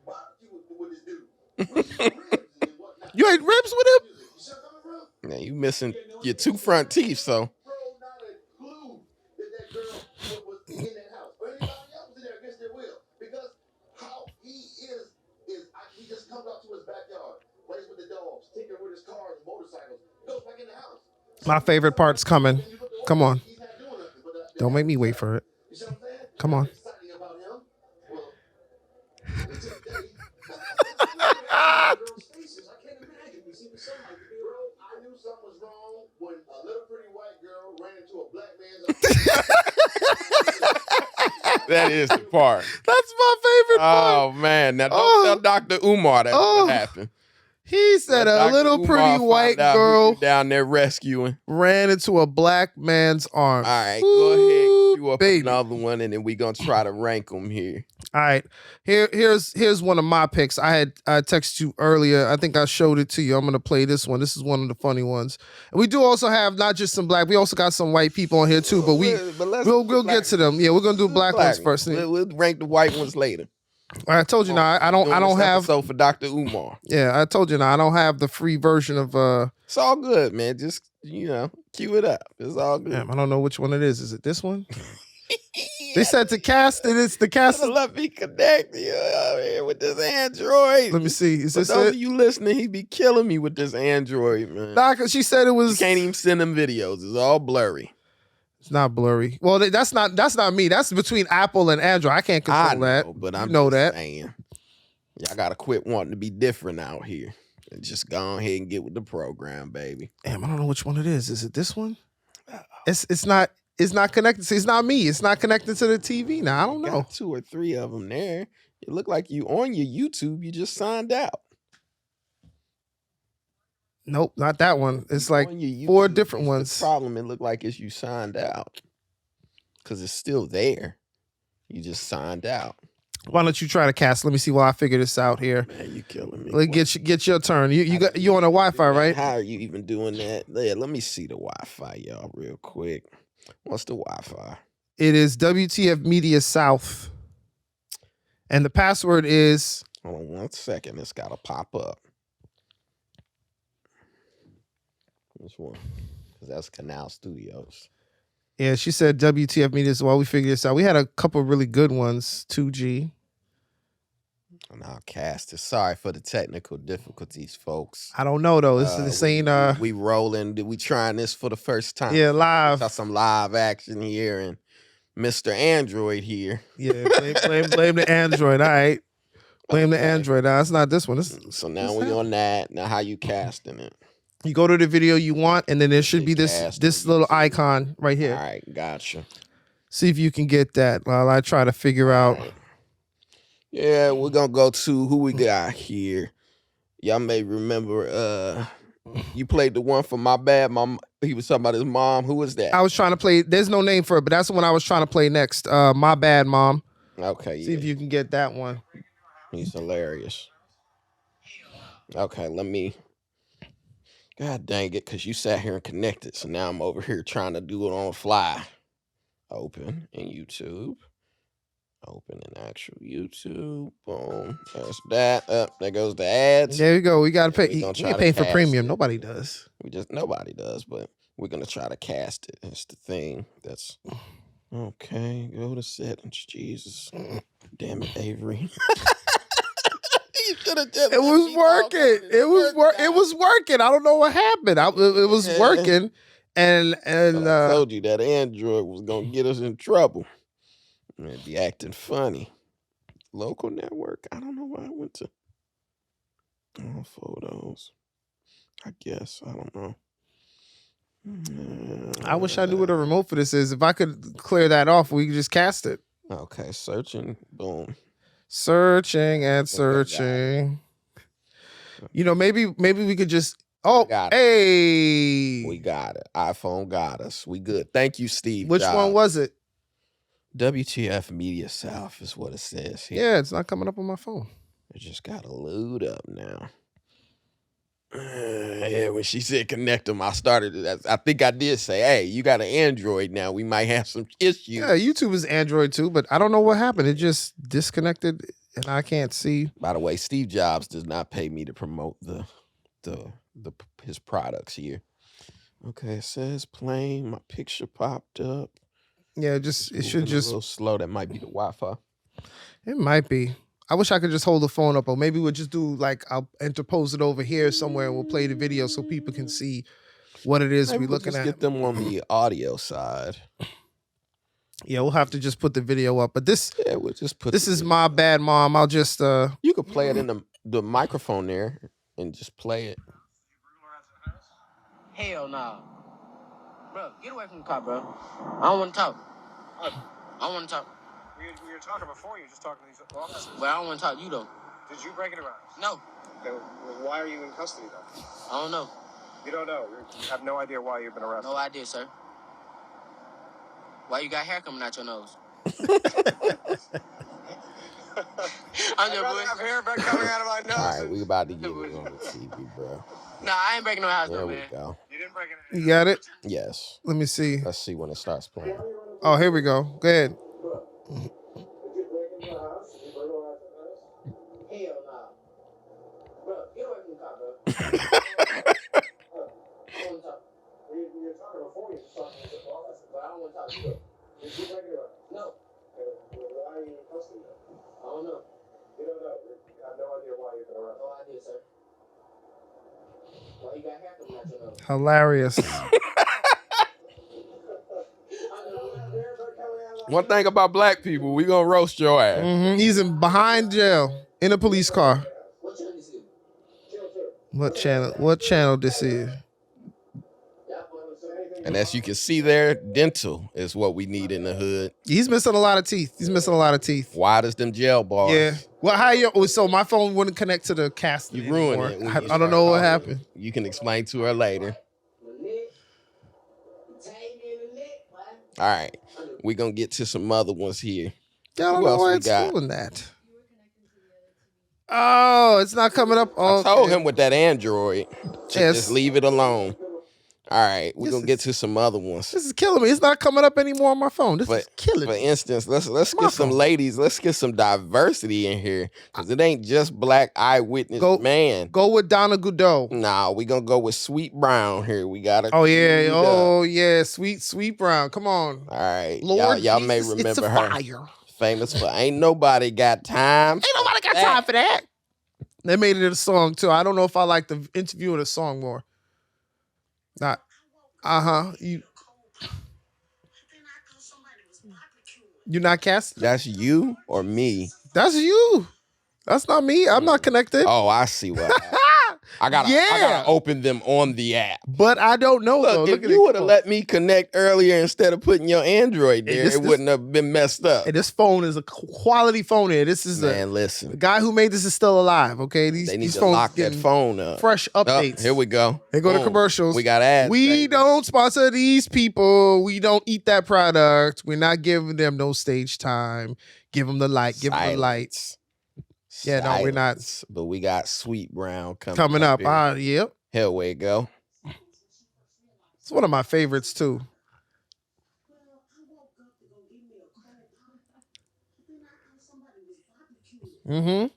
barbecue with this dude. We eat ribs and whatnot. You ate ribs with him? You see where I'm coming from? Now you missing your 2 front teeth, so Bro, not a clue that girl was in that house or anybody else was in there against their will. Because how he he just comes out to his backyard, plays with the dogs, tinkering with his cars and motorcycles, goes back in the house. My favorite part's coming. Come on. He's not doing nothing. But Don't make me wait for it. you see what I'm saying? Come on. What's exciting about him? Well, until today, Girls' faces. I can't imagine. You see the sunlight. bro, I knew something was wrong when a little pretty white girl ran into a black man's. that is the part. That's my favorite part. Oh man, now don't tell Dr. Umar that's what happened. He said Let a Dr. little Umar pretty find white out who girl you down there rescuing. ran into a black man's arms. All right, go ahead, cue up baby. another one, and then we gonna try to rank them here. All right, here's one of my picks. I texted you earlier. I think I showed it to you. I'm gonna play this one. This is one of the funny ones. And we do also have not just some black. We also got some white people on here too. But we'll get to them. Yeah, we're gonna do black ones first. We'll rank the white ones later. I told you now. I don't have. So for Dr. Umar, Yeah, I told you now. I don't have the free version of. it's all good, man. Just cue it up. It's all good. Damn, I don't know which one it is. Is it this one? They said to cast it. It's the cast. Let me connect you here with this Android. Let me see. Is For this those it? of you listening, he be killing me with this Android, man. Nah, 'cause she said it You was. can't even send them videos. It's all blurry. It's not blurry. Well, that's not me. That's between Apple and Android. I can't control I know, that. but You I'm know just that. saying. Y'all gotta quit wanting to be different out here and just go ahead and get with the program, baby. Damn, I don't know which one it is. Is it this one? It's not connected. See, it's not me. It's not connected to the TV now. I don't know. Got 2 or 3 of them there. It look like you on your YouTube. You just signed out. Nope, not that one. It's like On your 4 YouTube, different it's ones. The problem, it look like it's you signed out. Because it's still there. You just signed out. Why don't you try to cast? Let me see while I figure this out here. Man, you killing me. Let's get your turn. You on a Wi-Fi, right? How are you even doing that? Yeah, let me see the Wi-Fi, y'all, real quick. What's the Wi-Fi? It is WTF Media South. And the password is Hold on 1 second. It's got to pop up. Which one? Because that's Canal Studios. Yeah, she said WTF Media is while we figure this out. We had a couple really good ones. 2G. And I'll cast it. Sorry for the technical difficulties, folks. I don't know though. This ain't we rolling. We trying this for the first time. yeah, live. Got some live action here, and Mr. Android here. Yeah, blame the Android. All right. Blame the Okay. Android. Nah, it's not this one. So now we on that. Now how you casting it? You go to the video you want, and then there should be this Cast little on YouTube. icon right here. All right, gotcha. See if you can get that while I try to figure out. All right. Yeah, we're gonna go to who we got here. Y'all may remember you played the one for My Bad Mom. He was talking about his mom. Who was that? I was trying to play. There's no name for it, but that's the one I was trying to play next. My Bad Mom. Okay, See if you can get that one. He's hilarious. Okay, let me. God dang it, because you sat here and connected. So now I'm over here trying to do it on the fly. Open in YouTube. Open in actual YouTube. Boom. That's that. There goes the ads. There you go. We gotta pay. We You gonna try ain't to paying for cast premium. it. Nobody does. Nobody does, but We're gonna try to cast it. That's the thing. That's okay. Go to settings. Jesus, damn it, Avery. You should have just. It was working. It was working. I don't know what happened. It was working, and I told you that Android was gonna get us in trouble. Man, be acting funny. Local network. I don't know why I went to photos. I guess I don't know. I wish I knew what a remote for this is. If I could clear that off, we could just cast it. Okay, searching. Boom. Searching and searching. You know, maybe we could just. Oh, hey, we got it. iPhone got us. We good. Thank you, Steve. Which one was it? WTF Media South is what it says here. Yeah, it's not coming up on my phone. It just got to load up now. Yeah, when she said connect them, I think I did say, hey, you got an Android now. We might have some issues. Yeah, YouTube is Android too, but I don't know what happened. It just disconnected and I can't see. By the way, Steve Jobs does not pay me to promote his products here. Okay, it says playing. My picture popped up. Yeah, it should just a little slow. That might be the Wi-Fi. It might be. I wish I could just hold the phone up, or maybe we'll just do like I'll interpose it over here somewhere and we'll play the video so people can see what it is we're looking at. Get them on the audio side. Yeah, we'll have to just put the video up. But we'll just put this is my bad, Mom. I'll just you could play it in the microphone there and just play it. Hell no. Bro, get away from the car, bro. I don't want to talk. I don't want to talk. We were talking before. You were just talking to these officers. Well, I don't want to talk to you, though. Did you break into our house? No. Okay, well, why are you in custody, though? I don't know. You don't know. You have no idea why you've been arrested. No idea, sir. Why you got hair coming out your nose? I'd rather have hair coming out of my nose. All right, we about to get it on the TV, bro. Nah, I ain't breaking no house, there though, we man. go. You didn't break it. You got it? Yes. Let me see. Let's see when it starts playing. Oh, here we go. Go ahead. Hell no. Bro, get away from the car, bro. I don't want to talk. We were talking before. You were talking to the officers. But I don't want to talk to you. Did you break into our house? No. Why are you in custody, though? I don't know. You don't know. You have no idea why you've been arrested. No idea, sir. Why you got hair coming out your nose? Hilarious. One thing about black people, we gonna roast your ass. Mm-hmm. He's behind jail in a police car. What channel this is? What channel this is? And as you can see there, dental is what we need in the hood. He's missing a lot of teeth. Wide as them jail bars. Yeah. Well, so my phone wouldn't connect to the cast. You ruined it. I don't know what happened. You can explain to her later. All right. We're going to get to some other ones here. I don't know why it's doing that. Oh, it's not coming up. I told him with that Android to just leave it alone. All right, we're going to get to some other ones. This is killing me. It's not coming up anymore on my phone. This is killing me. For instance, let's get some ladies. Let's get some diversity in here because it ain't just black eyewitness man. Go with Donna Goudot. Nah, we're going to go with Sweet Brown here. We got to. Oh, yeah. Oh, yeah. Sweet Brown. Come on. All right. Lord y'all Jesus, may remember it's a her. fire. Famous for Ain't Nobody Got Time. Ain't nobody got time for that. They made it a song, too. I don't know if I like the interview or the song more. Not. You not cast? That's you or me? That's you. That's not me. I'm not connected. Oh, I see what happened. I gotta open them on the app. But I don't know though. Look, if you would have let me connect earlier instead of putting your Android there, it wouldn't have been messed up. And this phone is a quality phone here. This is listen. The guy who made this is still alive. Okay, they need these to phones lock that phone up. Fresh updates. Here we go. They go to commercials. We got ads. We don't sponsor these people. We don't eat that product. We're not giving them no stage time. Give them the light. Give them the lights. Yeah, no, we're not. But we got Sweet Brown coming up. Yep. Here we go. It's one of my favorites too. Mm-hmm.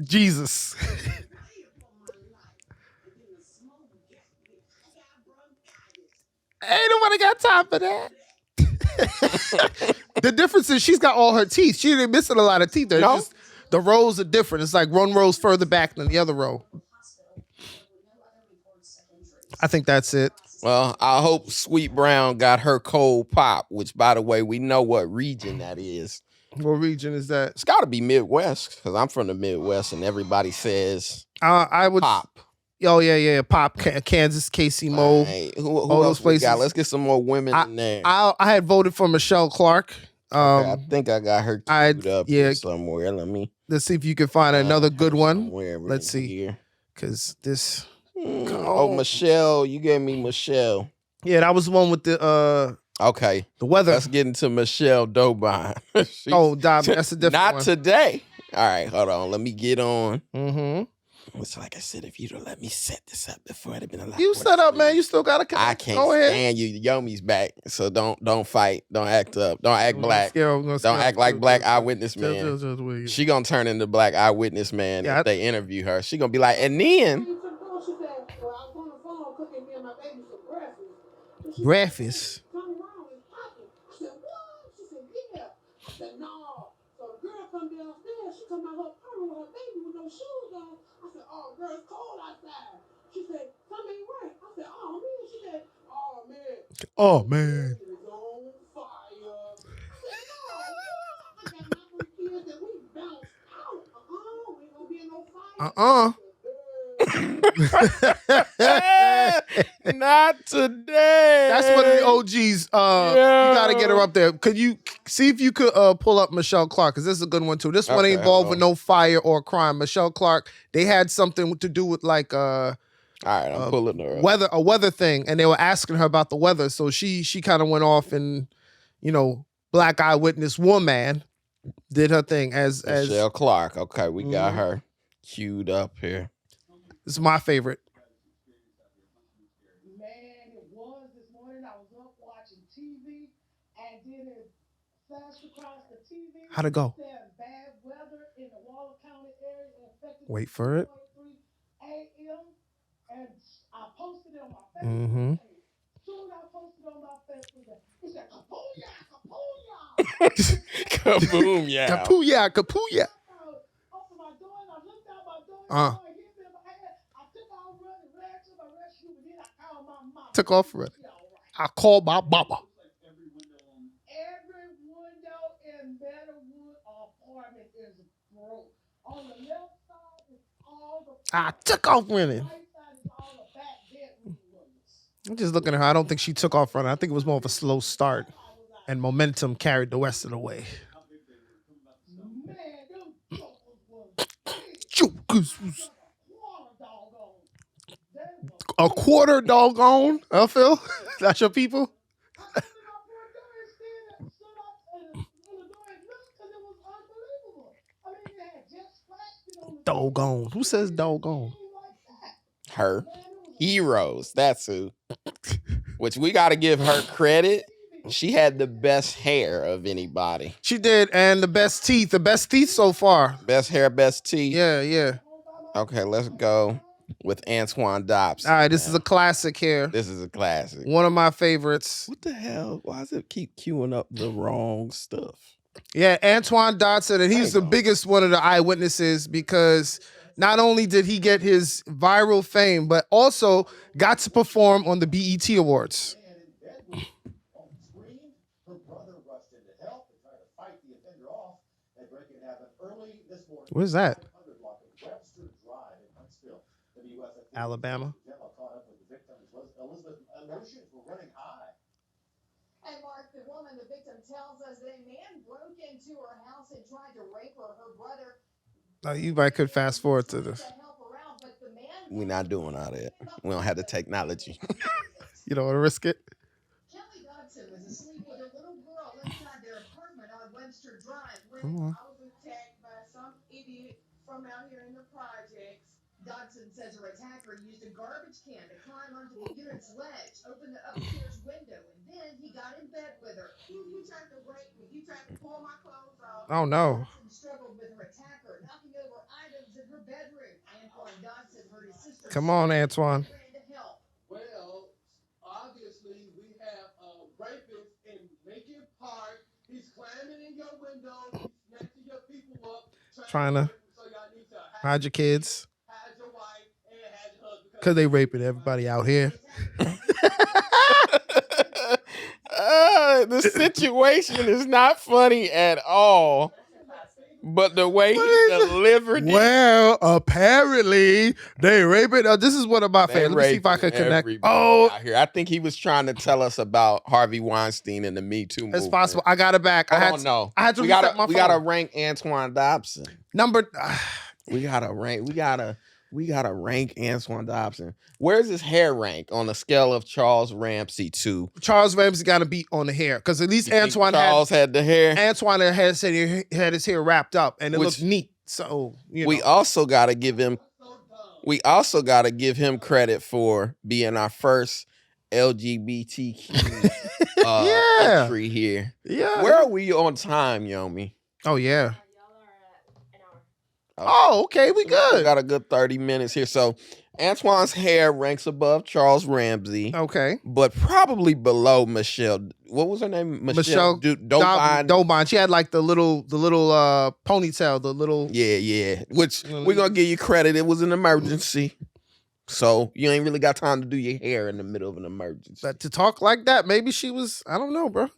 Jesus. Ain't nobody got time for that. The difference is she's got all her teeth. She didn't missing a lot of teeth. There. No? Just the rows are different. It's like one row's further back than the other row. I think that's it. Well, I hope Sweet Brown got her cold pop, which, by the way, we know what region that is. What region is that? It's got to be Midwest, because I'm from the Midwest, and everybody says I would pop. Oh yeah. Pop, Kansas, Casey Mo. Right. Who all else those we got? places. Let's get some more women in there. I had voted for Michelle Clark. Okay, I think I got her queued up here somewhere. Let's see if you can find another good one. Let's see here, because this. Michelle, you gave me Michelle. Yeah, that was the one with the okay, the weather. Let's get into Michelle Dobine. That's a different not one. today. All right, hold on. Let me get on. Mm-hmm. It's like I said, if you'd have let me set this up before, it'd have been a lot. You set up, man. You still gotta. I can't stand you. Yomi's back, so don't fight. Don't act up. Don't act black. Don't act like Black Eyewitness Man. She gonna turn into Black Eyewitness Man if they interview her. She gonna be like, and then. Breakfast. Oh man. Not today. That's one of the OGs. You gotta get her up there. Could you see if you could pull up Michelle Clark? Because this is a good one too. This one ain't involved with no fire or crime. Michelle Clark, they had something to do with like all right, I'm pulling her up. a weather thing, and they were asking her about the weather. So she kind of went off and, Black Eyewitness woman did her thing as Michelle Clark. Okay, we got her queued up here. This is my favorite. Man, it was this morning. I was up watching TV, and then it flashed across the TV. How'd it go? Bad weather in the Waller County area affected. Wait for it. a.m. and I posted it on my Facebook. Mm-hmm. Soon I posted on my Facebook. It said kapooyah, kapooyah. Kaboom, yeah. Kapooyah, kapooyah. Open my door and I looked out my door. Uh. I took off running, ran to my rescue, and then I called my mama. Took off running. I called my mama. Every window in Meadowwood apartment is broke. On the left side is all the. I took off running. I'm just looking at her. I don't think she took off running. I think it was more of a slow start, and momentum carried the rest of the way. A quarter doggone. Phil? That's your people? Doggone. Who says doggone? Her. Heroes. That's who. Which we got to give her credit. She had the best hair of anybody. She did, and the best teeth. The best teeth so far. Best hair, best teeth. Yeah. Okay, let's go with Antoine Dobson. All right, this is a classic here. This is a classic. One of my favorites. What the hell? Why does it keep queuing up the wrong stuff? Yeah, Antoine Dodson, and he's the biggest one of the eyewitnesses because not only did he get his viral fame, but also got to perform on the BET Awards. What is that? Alabama. And Mark, the woman, the victim, tells us that a man broke into her house and tried to rape her. Her brother. You might could fast forward to this. We're not doing all that. We don't have the technology. You don't want to risk it? Kelly Dodson was asleep with a little girl inside their apartment on Webster Drive when I was attacked by some idiot from out here in the projects. Dodson says her attacker used a garbage can to climb onto the unit's ledge, open the upstairs window, and then he got in bed with her. You tried to rape me. You tried to pull my clothes off. Oh, no. Dodson struggled with her attacker, knocking over items in her hurt his sister. Come on, Antoine. Ran to help. Well, obviously, we have a rapist in Lincoln Park. He's climbing in your window. He's snatching your people up. Trying to So y'all need to hide your kids. hide your wife and hide your husband. Because they raping everybody out here. The situation is not funny at all. But the way he delivered it. Well, apparently they raping. This is one of my They favorites. Let me see if I raping can connect. everybody Oh, out here. I think he was trying to tell us about Harvey Weinstein and the Me Too movement. it's possible. I got it back. I had to we reset gotta, my we phone. gotta rank Antoine Dobson. Number. We gotta rank Antoine Dobson. Where's his hair rank on the scale of Charles Ramsey to? Charles Ramsey got to be on the hair because at least You think Antoine Charles had the hair. Antoine had said he had his hair wrapped up and it looked neat. So we also gotta give him. We also gotta give him credit for being our first LGBTQ entry here. Yeah. Where are we on time, Yomi? Oh yeah. Oh, okay, we good. We got a good 30 minutes here. So Antoine's hair ranks above Charles Ramsey. Okay. But probably below Michelle. What was her name? Michelle Dobon. She had like the little ponytail, the little. Yeah. Which we're gonna give you credit. It was an emergency. So you ain't really got time to do your hair in the middle of an emergency. But to talk like that, maybe she was, I don't know, bro.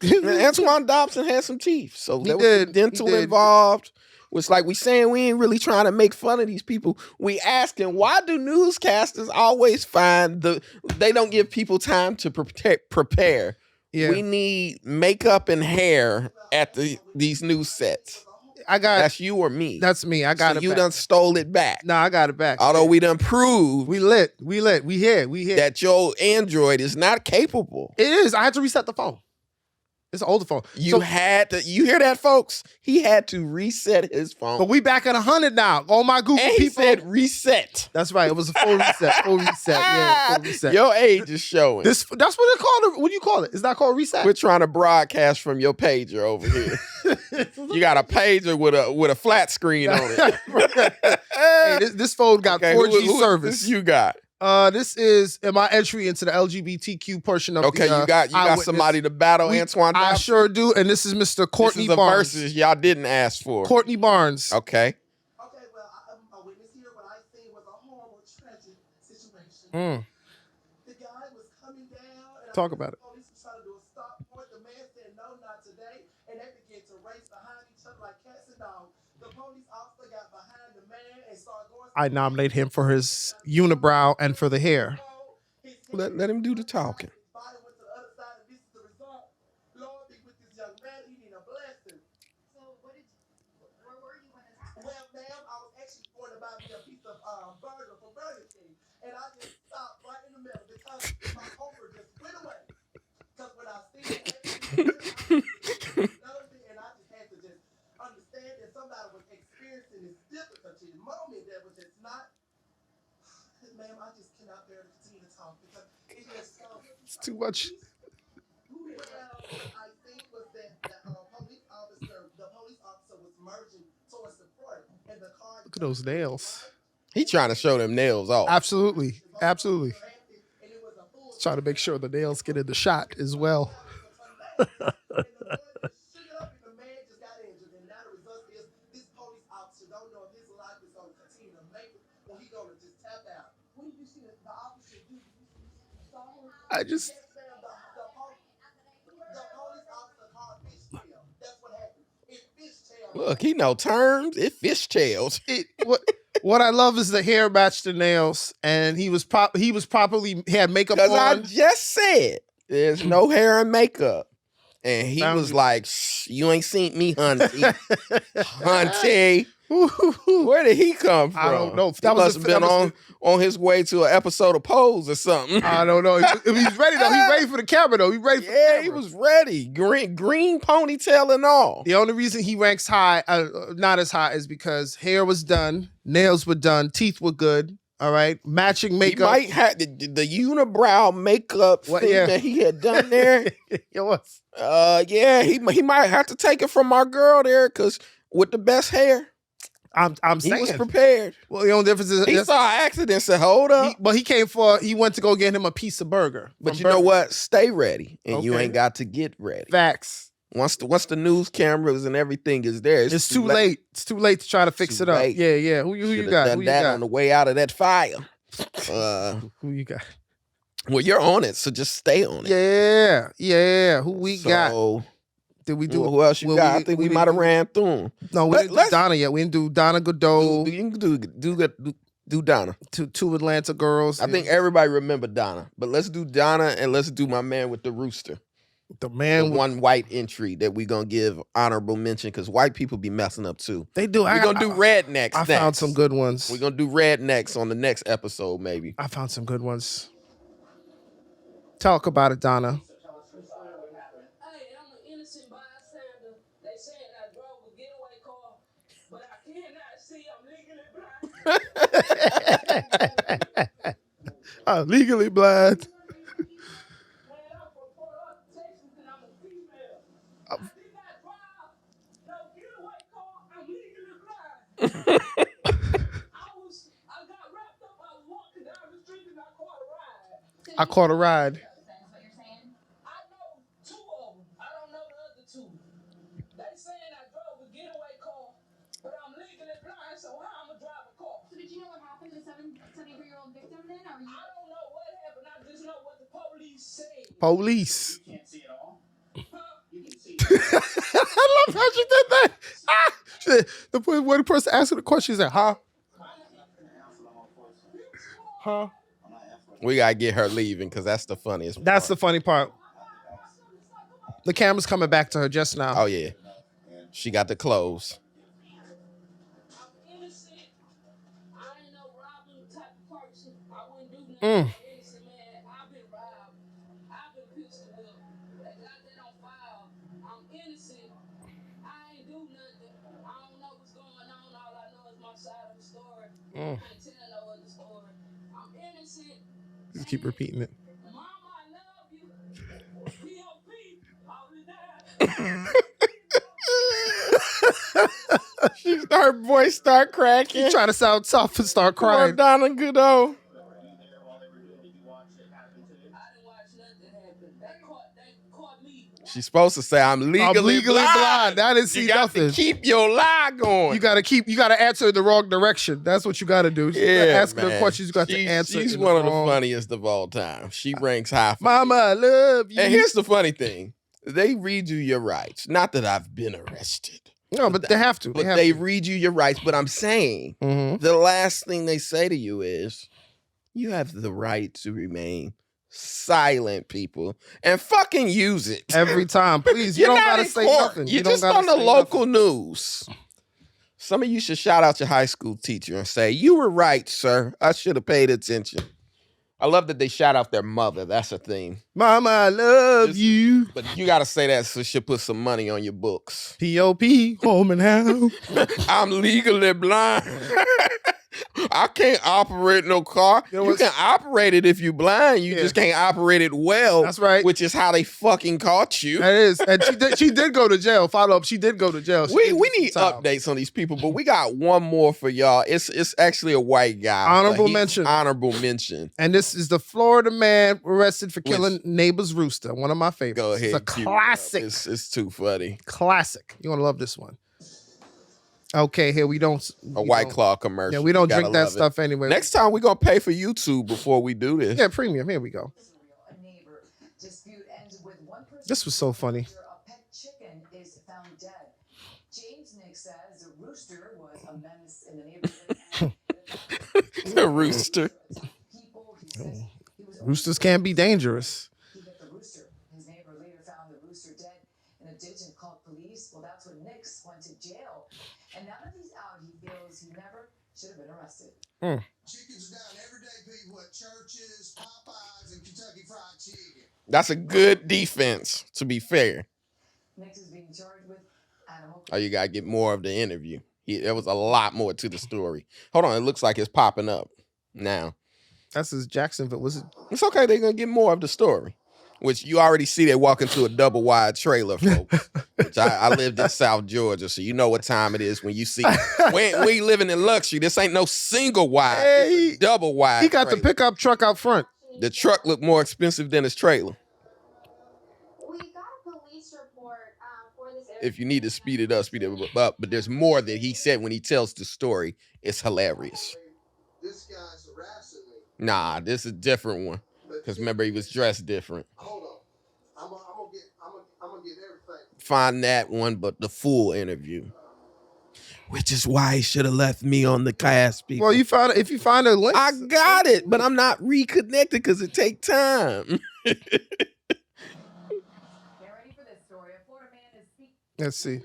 Antoine Dobson had some teeth. So there was some dental involved. It's like we saying we ain't really trying to make fun of these people. We asking, why do newscasters always find they don't give people time to prepare? Yeah. We need makeup and hair at these news sets. That's you or me. That's me. I got it. You back. done stole it back. No, I got it back. Although we done proved we here that your Android is not capable. It is. I had to reset the phone. It's an older phone. You hear that, folks? He had to reset his phone. But we back at 100 now. All my Google and people. He said reset. That's right. It was a full reset. Full reset. Yeah, full reset. Your age is showing. That's what they call it. What do you call it? It's not called reset. We're trying to broadcast from your pager over here. You got a pager with a flat screen on it. Hey, this phone got 4G service. This you got? This is my entry into the LGBTQ portion of the you got somebody to battle Antoine Dobson? I sure do, and this is Mr. Courtney Barnes. This is a versus y'all didn't ask for. Courtney Barnes. Okay. Okay, well, I'm a witness here. What I seen was a horrible, tragic situation. The guy was coming down. And Talk about it. The police was trying to do a stop for it. The man said, no, not today. And they began to race behind each other like cats and dogs. The police officer got behind the man and started going. I nominate him for his unibrow and for the hair. Let him do the talking. Well, ma'am, I was actually going to buy me a piece of burger from Burger King, and I just stopped right in the middle because my hunger just went away. Because when I seen it, and I just had to just understand that somebody was experiencing this difficulty moment that was just not. Ma'am, I just cannot bear to continue to talk because it just it's too much. Well, I think was that the police officer was merging towards the front, and the car. Look at those nails. He trying to show them nails off. Absolutely. Trying to make sure the nails get in the shot as well. I just. Look, he know terms. It fishtails. What I love is the hair matched the nails, and he had makeup on. I just said there's no hair and makeup, and he was like, "You ain't seen me, hunty, hunty." Where did he come from? I don't know. That must have been on his way to an episode of Pose or something. I don't know. He's ready though. He's ready for the camera though. He's ready for the camera. He was ready. Green ponytail and all. The only reason he ranks high, not as high, is because hair was done, nails were done, teeth were good. All right, matching makeup. He might have the unibrow makeup thing that he had done there. It was. He might have to take it from our girl there because with the best hair. I'm He saying. was prepared. Well, the only difference is He saw an accident, said, hold up. He went to go get him a piece of burger. But you know what? Stay ready. And you Okay. ain't got to get ready. Facts. Once the news cameras and everything is there, It's too late. It's too late to try to fix it up. late. Yeah. Who you Should've got? done Who you that got? on the way out of that fire. Who you got? Well, you're on it, so just stay on it. Yeah. Who we got? Did we do? Who else you got? I think we might have ran through them. No, we didn't do Donna yet. We didn't do Donna Godot. You can do Donna. Two Atlanta girls. I think everybody remember Donna, but let's do Donna and let's do my man with the rooster. The man, one white entry that we gonna give honorable mention because white people be messing up too. They do. We're gonna do rednecks. I found some good ones. We're gonna do rednecks on the next episode, maybe. I found some good ones. Talk about it, Donna. Hey, I'm an innocent bystander. They saying I drove a getaway car, but I cannot see. I'm legally blind. Legally blind. I did not drive no getaway car. I'm legally blind. I got wrapped up. I was walking down the street and I caught a ride. I caught a ride. That's what you're saying? I know two of them. I don't know the other two. They saying I drove a getaway car, but I'm legally blind, so how I'm gonna drive a car? So did you know what happened to the 73-year-old victim then? I don't know what happened. I just know what the police said. Police. You can't see it all. I love how she did that. She said, when the person asked her the question, she said, huh? Huh? We gotta get her leaving because that's the funniest. That's the funny part. The camera's coming back to her just now. Oh yeah, she got the clothes. I'm innocent. I ain't no robbing type of person. I wouldn't do nothing. Mm. I'm innocent, man. I've been robbed. I've been pistol whipped. They got that on file. I'm innocent. I ain't do nothing. I don't know what's going on. All I know is my side of the story. I can't tell no other story. I'm innocent. Just keep repeating it. Mama, I love you. P.O.P. Her voice start cracking. She trying to sound tough and start Poor crying. Donna Godot. She's supposed to say, I'm legally blind. I didn't see You got nothing. to keep your lie going. You gotta answer in the wrong direction. That's what you gotta do. Asking her questions, you got to answer. She's in one of the wrong- funniest of all time. She ranks high. For Mama, I love you. And here's the funny thing. They read you your rights. Not that I've been arrested. No, but they have to. But they read you your rights. But I'm saying the last thing they say to you is, you have the right to remain silent, people, and fucking use it. Every time. Please, you You're don't not gotta in say court. nothing. You're You don't just gotta on the say local news. Some of you should shout out your high school teacher and say, you were right, sir. I should have paid attention. I love that they shout out their mother. That's a thing. Mama, I love you. But you got to say that so she'll put some money on your books. P.O.P. home and house. I'm legally blind. I can't operate no car. You can operate it if you blind. You just can't operate it well. That's right. Which is how they fucking caught you. That is. And she did go to jail. Follow up. She did go to jail. We need updates on these people, but we got one more for y'all. It's actually a white guy. Honorable mention. Honorable mention. And this is the Florida man arrested for killing neighbor's rooster. One of my favorites. Go ahead. It's a cue it up. classic. It's too funny. Classic. You're gonna love this one. Okay, here we don't. A White Claw commercial. Yeah, we don't You gotta drink that love it. stuff anyway. Next time we're gonna pay for YouTube before we do this. Yeah, premium. Here we go. This was so funny. A pet chicken is found dead. James Nick says the rooster was a menace in the neighborhood. The rooster. Roosters can be dangerous. He hit the rooster. His neighbor later found the rooster dead in a ditch and called police. Well, that's when Nix went to jail. And now that he's out, he feels he never should have been arrested. Chickens are down every day, people at churches, Popeyes, and Kentucky Fried Chicken. That's a good defense, to be fair. Nix is being charged with animal. Oh, you gotta get more of the interview. There was a lot more to the story. Hold on, it looks like it's popping up now. That's his Jacksonville. Was it? It's okay, they're gonna get more of the story. Which you already see they walk into a double wide trailer, folks. Which I lived in South Georgia, so you know what time it is when you see. We living in luxury. This ain't no single wide, it's a double wide. He got trailer. the pickup truck out front. The truck looked more expensive than his trailer. We got a police report for this. If you need to speed it up. But there's more that he said when he tells the story. It's hilarious. This guy's harassing me. Nah, this is a different one. Because remember, he was dressed different. Hold on. I'm gonna get everything. Find that one, but the full interview. Which is why he should have left me on the cast, people. Well, if you find a link. I got it, but I'm not reconnected because it take time. Get ready for this story. A Florida man is speaking. Let's see.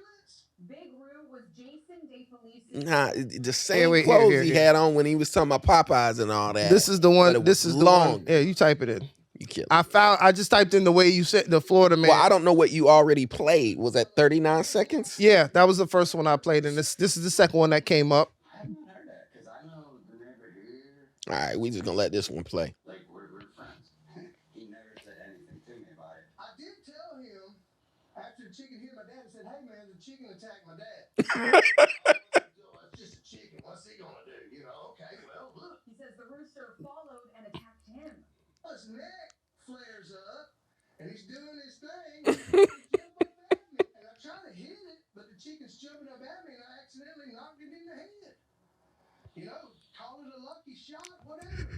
Big Roo was Jason DeFelice. Nah, the same clothes he had on when he was talking about Popeyes and all that. This is the one. But This is long. the one. Yeah, you type it in. You kill. I just typed in the way you said the Florida man. Well, I don't know what you already played. Was that 39 seconds? Yeah, that was the first one I played, and this is the second one that came up. I haven't heard that because I know the neighbor here. All right, we just gonna let this one play. Like we're friends. He never said anything to me about it. I did tell him after the chicken hit my dad. I said, "Hey man, the chicken attacked my dad." It's just a chicken. What's he gonna do? You know? Okay, well look. He says the rooster followed and attacked him. His neck flares up, and he's doing his thing. And he jump up at me, and I try to hit it, but the chicken's jumping up at me, and I accidentally knocked it in the head. You know, call it a lucky shot, whatever.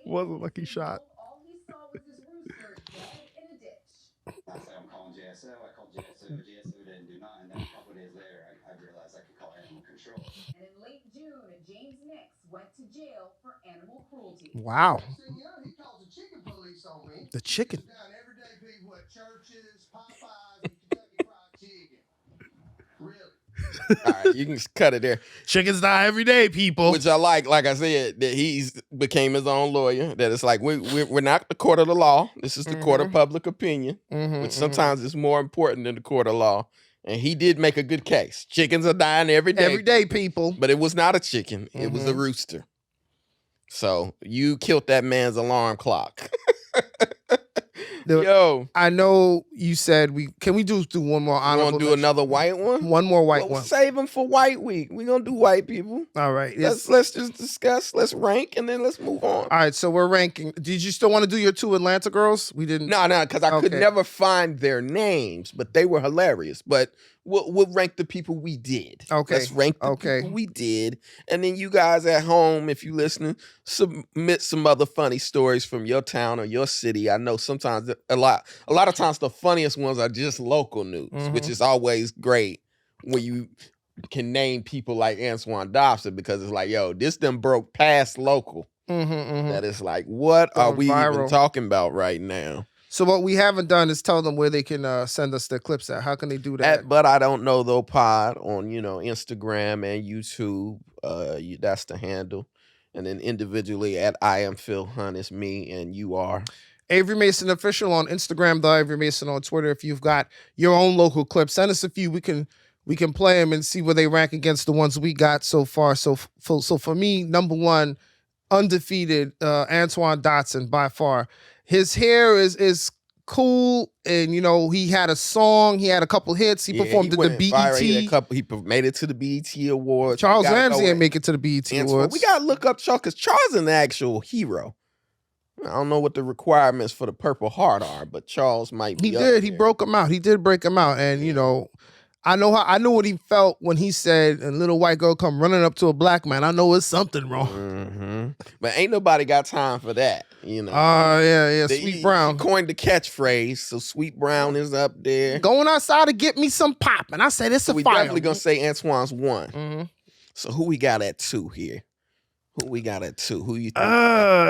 Was a lucky shot. All he saw was his rooster dead in a ditch. I said, I'm calling JSO. I called JSO. JSO didn't do nothing. Then a couple days later, I realized I could call animal control. And in late June, James Nix went to jail for animal cruelty. Wow. So, you know, he calls the chicken police on me. The chicken. Down everyday people at churches, Popeyes, and Kentucky Fried Chicken. Really? All right, you can just cut it there. Chickens die every day, people. Which I like I said, that he's became his own lawyer. That it's like we're not the court of the law. This is the court of public opinion, which sometimes is more important than the court of law. And he did make a good case. Chickens are dying every day. Every day, people. But it was not a chicken. It was a rooster. So you killed that man's alarm clock. Yo, I know you said can we do one more you honorable? want to do another white one? One more white one. Save them for White Week. We're gonna do white people. All right. Let's just discuss. Let's rank and then let's move on. All right. So we're ranking. Did you still want to do your two Atlanta girls? We didn't. No, because I could never find their names, but they were hilarious. But we'll rank the people we did. Okay. Let's rank the people we did, and then you guys at home, if you listening, submit some other funny stories from your town or your city. I know sometimes a lot of times the funniest ones are just local news, which is always great when you can name people like Antoine Dobson, because it's like, yo, this done broke past local. That is like, what are we even talking about right now? So what we haven't done is tell them where they can send us their clips at. How can they do that? But I don't know though pod on Instagram and YouTube. That's the handle. And then individually at I am Phil Hunt is me and you are Avery Mason Official on Instagram, the Avery Mason on Twitter. If you've got your own local clips, send us a few. We can play them and see where they rank against the ones we got so far. So for me, number one, undefeated, Antoine Dotson by far. His hair is cool, and he had a song, he had a couple hits, he performed at the BET. He made it to the BET Awards. Charles Ramsey didn't make it to the BET Awards. We gotta look up Charles, because Charles is an actual hero. I don't know what the requirements for the Purple Heart are, but Charles might be. He broke him out. He did break him out, and I know what he felt when he said, "A little white girl come running up to a black man." I know it's something wrong. But ain't nobody got time for that, yeah. Sweet Brown he coined the catchphrase, so Sweet Brown is up there. Going outside to get me some pop, and I said it's we fire. Definitely gonna say Antoine's one. So who we got at 2 here? Who we got at 2? Who you think?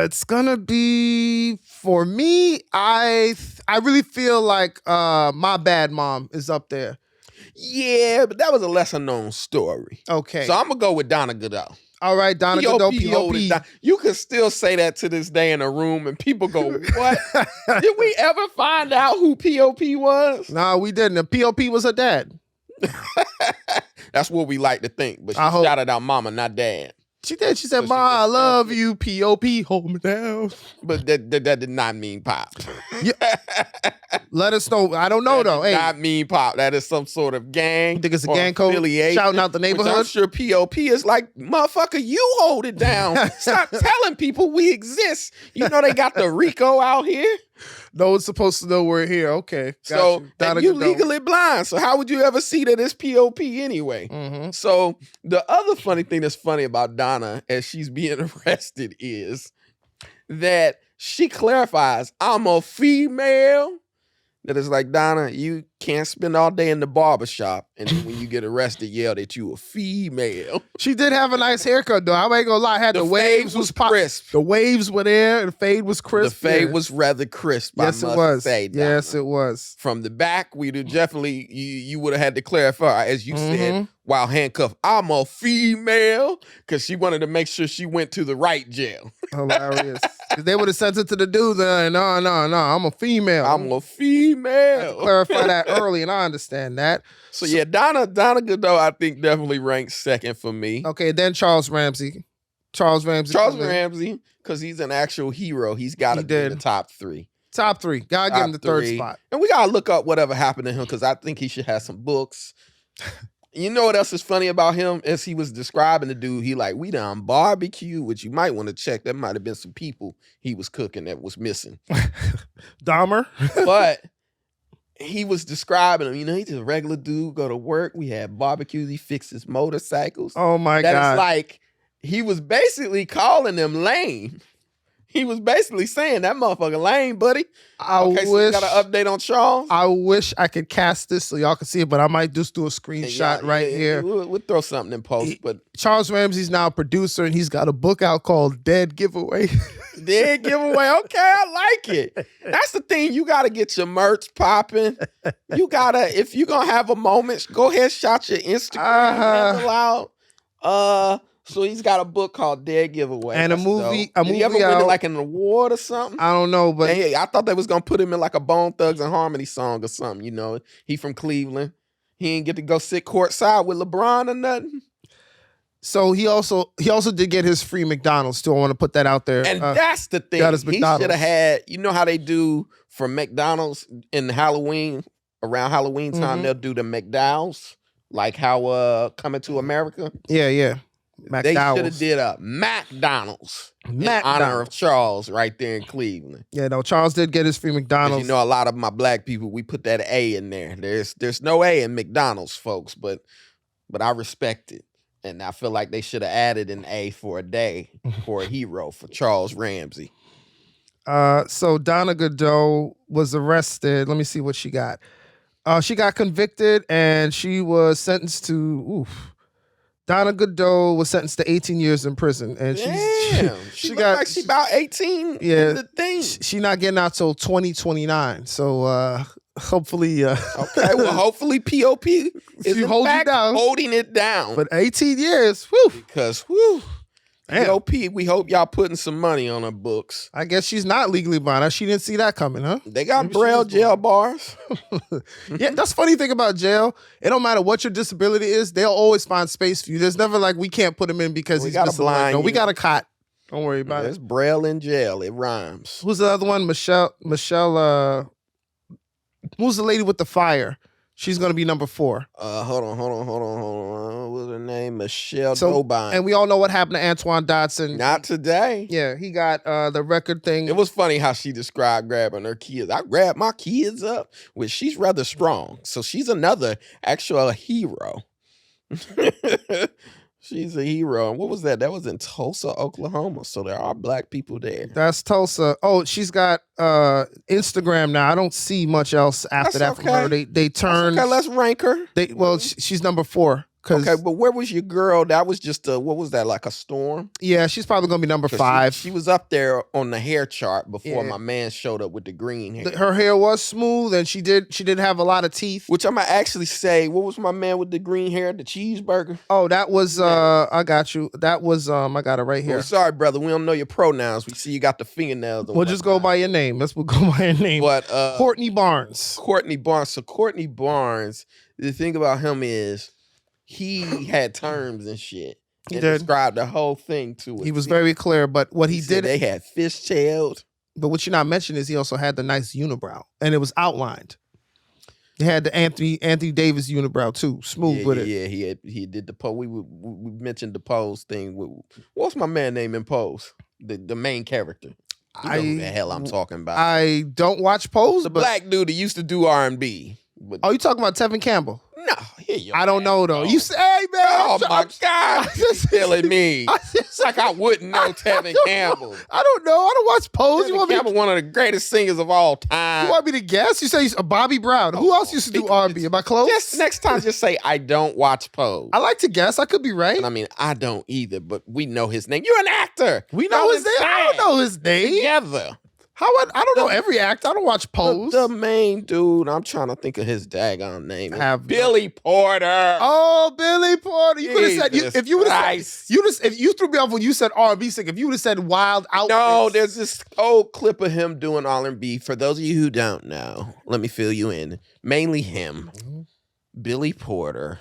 It's gonna be for me. I really feel like My Bad Mom is up there. Yeah, but that was a lesser known story. Okay. So I'm going to go with Donna Goodell. All right, Donna Goodell, POP. You can still say that to this day in a room and people go, what? Did we ever find out who POP was? No, we didn't. The POP was her dad. That's what we like to think. But she shouted out mama, not dad. She did. She said, So she "Ma, I just love said- you, P.O.P. Hold me down." But that did not mean pop. Let us know. I don't know, That though. did Hey, not mean pop. That is some sort of gang. you think it's a or gang code affiliation, shouting out the which I'm neighborhood? sure POP is like, motherfucker, you hold it down. Stop telling people we exist. You know they got the Rico out here. No one's supposed to know we're here. Okay. Got So you. and you legally blind. So how would you ever see that it's POP anyway? Mm-hmm. So the other funny thing that's funny about Donna as she's being arrested is that she clarifies, I'm a female. That is like, Donna, you can't spend all day in the barbershop and then when you get arrested, yell that you a female. She did have a nice haircut, though. I ain't gonna lie. Had the waves was crisp. The waves were there. And the fade was crisp. The fade yeah. was rather crisp. Yes, I it must was. say, Donna. Yes, it was. From the back, we'd have definitely you would have had to clarify, as you said, Mm-hmm. while handcuffed, I'm a female, because she wanted to make sure she went to the right jail. Hilarious. 'Cause they would have sent it to the dude. No, I'm a female. I'm a female. I had to clarify that early, and I understand that. So yeah, Donna Godot, I think definitely ranks second for me. Okay, then Charles Ramsey. Charles Ramsey, because he's an actual hero. He's got to be in the top three. Top three. Gotta give him the third spot. And we gotta look up whatever happened to him because I think he should have some books. You know what else is funny about him? As he was describing the dude, he like, we done barbecue, which you might want to check. There might have been some people he was cooking that was missing. Dahmer. But he was describing him, he's just a regular dude, go to work. We had barbecues, he fixes motorcycles. Oh my God. That is like, he was basically calling them lame. He was basically saying that motherfucker lame, buddy. So you got an update on Charles? I wish I could cast this so y'all can see it, but I might just do a screenshot here. We'll throw something in post. But Charles Ramsey's now a producer, and he's got a book out called Dead Giveaway. Dead Giveaway. Okay, I like it. That's the thing. You got to get your merch popping. You got to, if you're going to have a moment, go ahead, shout your Instagram handle out. So he's got a book called Dead Giveaway. And That's a movie. dope. Did he ever win like an award or something? I don't know, but I thought they was gonna put him in like a Bone Thugs and Harmony song or something. He from Cleveland. He ain't get to go sit courtside with LeBron or nothing. So he also did get his free McDonald's too. I want to put that out there. And that's the thing. Got his He McDonald's. should have had. You know how they do for McDonald's in Halloween, around Halloween time, they'll do the McDowell's, like how Coming to America. Yeah. They should have did a McDonald's in honor of Charles right there in Cleveland. Yeah, no, Charles did get his free McDonald's. A lot of my black people, we put that A in there. There's no A in McDonald's, folks, but I respect it. And I feel like they should have added an A for a day for a hero, for Charles Ramsey. So Donna Godot was arrested. Let me see what she got. She got convicted and she was sentenced to Donna Godot was sentenced to 18 years in prison, and she got like she about 18. Yeah, in the thing. She not getting out till 2029. So hopefully, okay. Well, hopefully POP is in fact holding it down. But 18 years, whew. Because POP, we hope y'all putting some money on her books. I guess she's not legally blind. She didn't see that coming, huh? They got Braille jail bars. Yeah, that's the funny thing about jail. It don't matter what your disability is, they'll always find space for you. There's never like, we can't put him in because he's got a blind. No, we got a cot. Don't worry about There's Braille in jail. It rhymes. Who's the other one? Michelle, who's the lady with the fire? She's going to be number 4. Hold on. What's her name? Michelle Dobine. And we all know what happened to Antoine Dodson. Not today. Yeah, he got the record thing. It was funny how she described grabbing her kids. I grabbed my kids up, which she's rather strong. So she's another actual hero. She's a hero. And what was that? That was in Tulsa, Oklahoma. So there are black people there. That's Tulsa. Oh, she's got Instagram now. I don't see much else after that from her. They turned. Okay, let's rank her. She's number 4. Okay, but where was your girl? That was just what was that, like a storm? Yeah, she's probably gonna be number 5. She was up there on the hair chart before my man showed up with the green hair. Her hair was smooth, and she did have a lot of teeth. Which I'm gonna actually say, what was my man with the green hair, the cheeseburger? Oh, that was I got you. That was I got it right here. Well, sorry, brother, we don't know your pronouns. We see you got the fingernails. We'll just go by your name. We'll go by your name. But Courtney Barnes. So Courtney Barnes, the thing about him is he had terms and shit. He and did. described the whole thing to us. He was very clear, but what he said did, they had fishtailed. but what you're not mentioning is he also had the nice unibrow, and it was outlined. He had the Anthony Davis unibrow too, smooth with it. Yeah, he did the pose. We mentioned the pose thing. What's my man name in Pose? The main character. You know who the hell I'm talking about. I don't watch Pose. The black dude that used to do R&B. Oh, you talking about Tevin Campbell? No, I don't know though. You say, hey man. Oh my God, you're killing me. It's like I wouldn't know Tevin Campbell. I don't know. I don't watch Pose. Tevin Campbell, one of the greatest singers of all time. You want me to guess? You say he's Bobby Brown. Who else used to do R&B? Am I close? Just next time, just say I don't watch Pose. I like to guess. I could be right. I mean, I don't either, but we know his name. You're an actor. We know his name. I don't know his name. Together. I don't know every actor. I don't watch Pose. The main dude, I'm trying to think of his daggone name. Billy Porter. Oh, Billy Porter. You could have said if you would have said if you threw me off when you said R&B singer. If you would have said Wild Outfits. No, there's this old clip of him doing R&B. For those of you who don't know, let me fill you in. Mainly him, Billy Porter,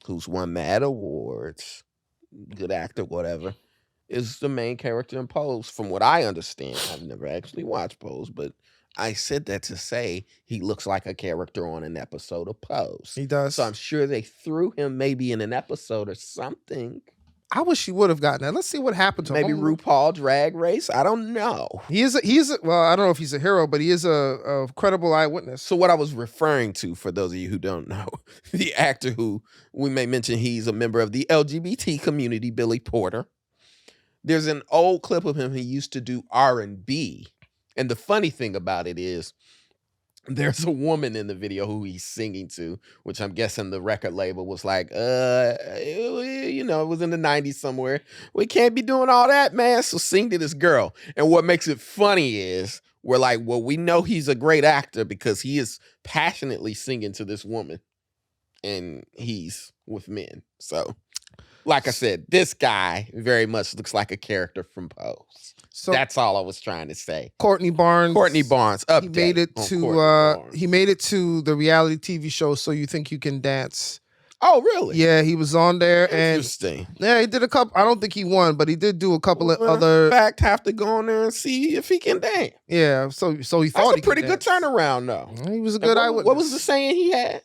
who's won mad awards, good actor, whatever, is the main character in Pose. From what I understand, I've never actually watched Pose, but I said that to say he looks like a character on an episode of Pose. He does. So I'm sure they threw him maybe in an episode or something. I wish he would have gotten that. Let's see what happened to him. Maybe RuPaul Drag Race. I don't know. Well, I don't know if he's a hero, but he is a credible eyewitness. So what I was referring to, for those of you who don't know, the actor who we may mention, he's a member of the LGBT community, Billy Porter. There's an old clip of him. He used to do R&B. And the funny thing about it is there's a woman in the video who he's singing to, which I'm guessing the record label was like, it was in the 90s somewhere. We can't be doing all that, man. So sing to this girl. And what makes it funny is we're like, well, we know he's a great actor because he is passionately singing to this woman. And he's with men. So, like I said, this guy very much looks like a character from Pose. So that's all I was trying to say. Courtney Barnes. Update. He made it to the reality TV show So You Think You Can Dance. Oh, really? Yeah, he was on there. Interesting. And yeah, he did a couple. I don't think he won, but he did do a couple of other. In fact, have to go on there and see if he can dance. Yeah, so he thought that's a pretty good turnaround, though. He was a good eyewitness. What was the saying he had?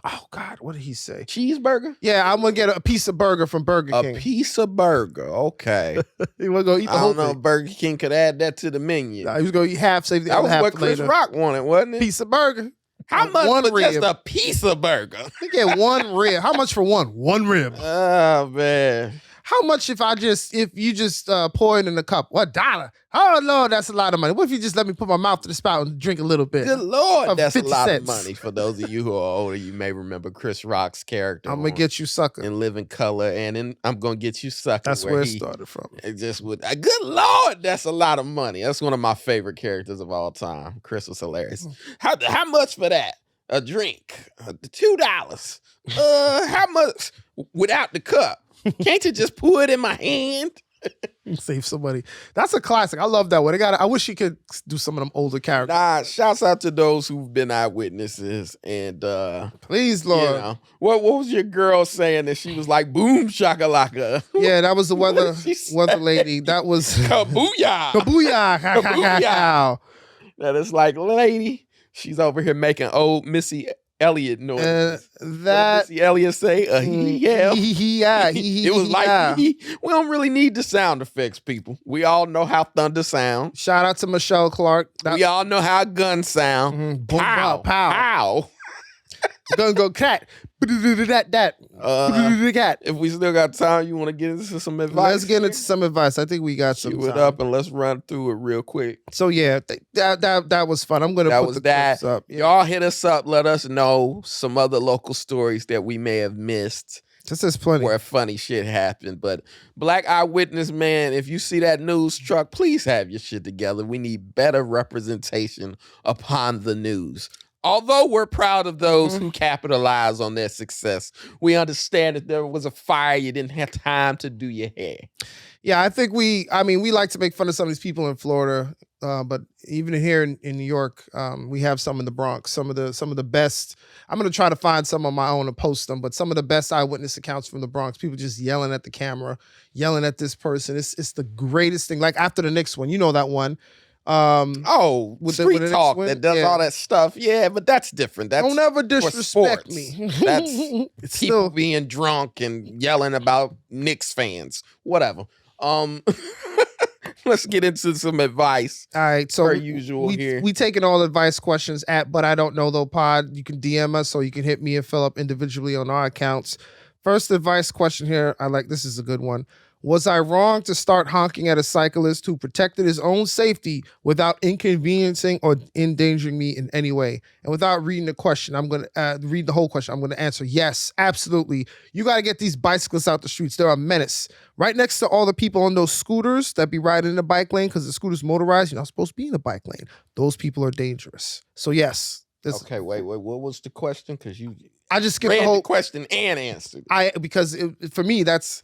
Oh, God, what did he say? Cheeseburger? Yeah, I'm going to get a piece of burger from Burger King. A piece of burger, okay. He was going to eat the whole thing. I don't know if Burger King could add that to the menu. Nah, he was going to eat half, save the other half later. That was what Chris Rock wanted, wasn't it? Piece of burger. How much for just a piece of burger? He get one rib. How much for one? One rib. Oh, man. How much if you just pour it in a cup? $1? Oh, Lord, that's a lot of money. What if you just let me put my mouth to the spout and drink a little bit? Good Lord, that's a lot cents. of money. For those of you who are older, you may remember Chris Rock's character. I'm going to get you sucker. In Living Color and I'm going to get you sucker. That's where it started from. It just would. Good Lord, that's a lot of money. That's one of my favorite characters of all time. Chris was hilarious. How much for that? A drink? $2. How much without the cup? Can't you just pour it in my hand? Save somebody. That's a classic. I love that one. I wish he could do some of them older characters. Nah, shouts out to those who've been eyewitnesses. And please, Lord. You know, what was your girl saying that she was like, boom shakalaka? Yeah, that was the weather lady. That was Kabooyah. Kabooyah. Kabooyah. That is like, lady, she's over here making old Missy Elliott noises. That Missy Elliott say, yeah. It was like, we don't really need the sound effects, people. We all know how thunder sounds. Shout out to Michelle Clark. We all know how guns sound. Mm-hmm. Pow, pow. Pow. Gonna go cat. If we still got time, you want to get into some advice? Let's get into some advice. I think we got some time. It up and let's run through it real quick. So yeah, that was fun. I'm gonna put the clips up. Y'all hit us up. Let us know some other local stories that we may have missed. This is plenty where funny shit happened. But Black Eyewitness, man, if you see that news truck, please have your shit together. We need better representation upon the news. Although we're proud of those who capitalize on their success, we understand that there was a fire, you didn't have time to do your hair. Yeah, I think we like to make fun of some of these people in Florida, but even here in New York, we have some in the Bronx. Some of the best. I'm gonna try to find some on my own and post them. But some of the best eyewitness accounts from the Bronx. People just yelling at the camera, yelling at this person. It's the greatest thing. Like after the Knicks one, you know that one. With Street the talk Knicks that does all that stuff. Yeah, but that's different. That's don't ever for disrespect sports. me. That's It's people still being drunk and yelling about Knicks fans. Whatever. Let's get into some advice. all right. So per usual here. we taking all advice questions at But I Don't Know Though Pod. You can DM us or you can hit me and Philip individually on our accounts. First advice question here. This is a good one. Was I wrong to start honking at a cyclist who protected his own safety without inconveniencing or endangering me in any way? And without reading the question, I'm going to read the whole question. I'm going to answer yes, absolutely. You got to get these bicyclists out the streets. They're a menace. Right next to all the people on those scooters that be riding in the bike lane, because the scooter's motorized, you're not supposed to be in the bike lane. Those people are dangerous. So yes. Okay, wait. What was the question? Because I just skipped ran the whole question and answered. For me, that's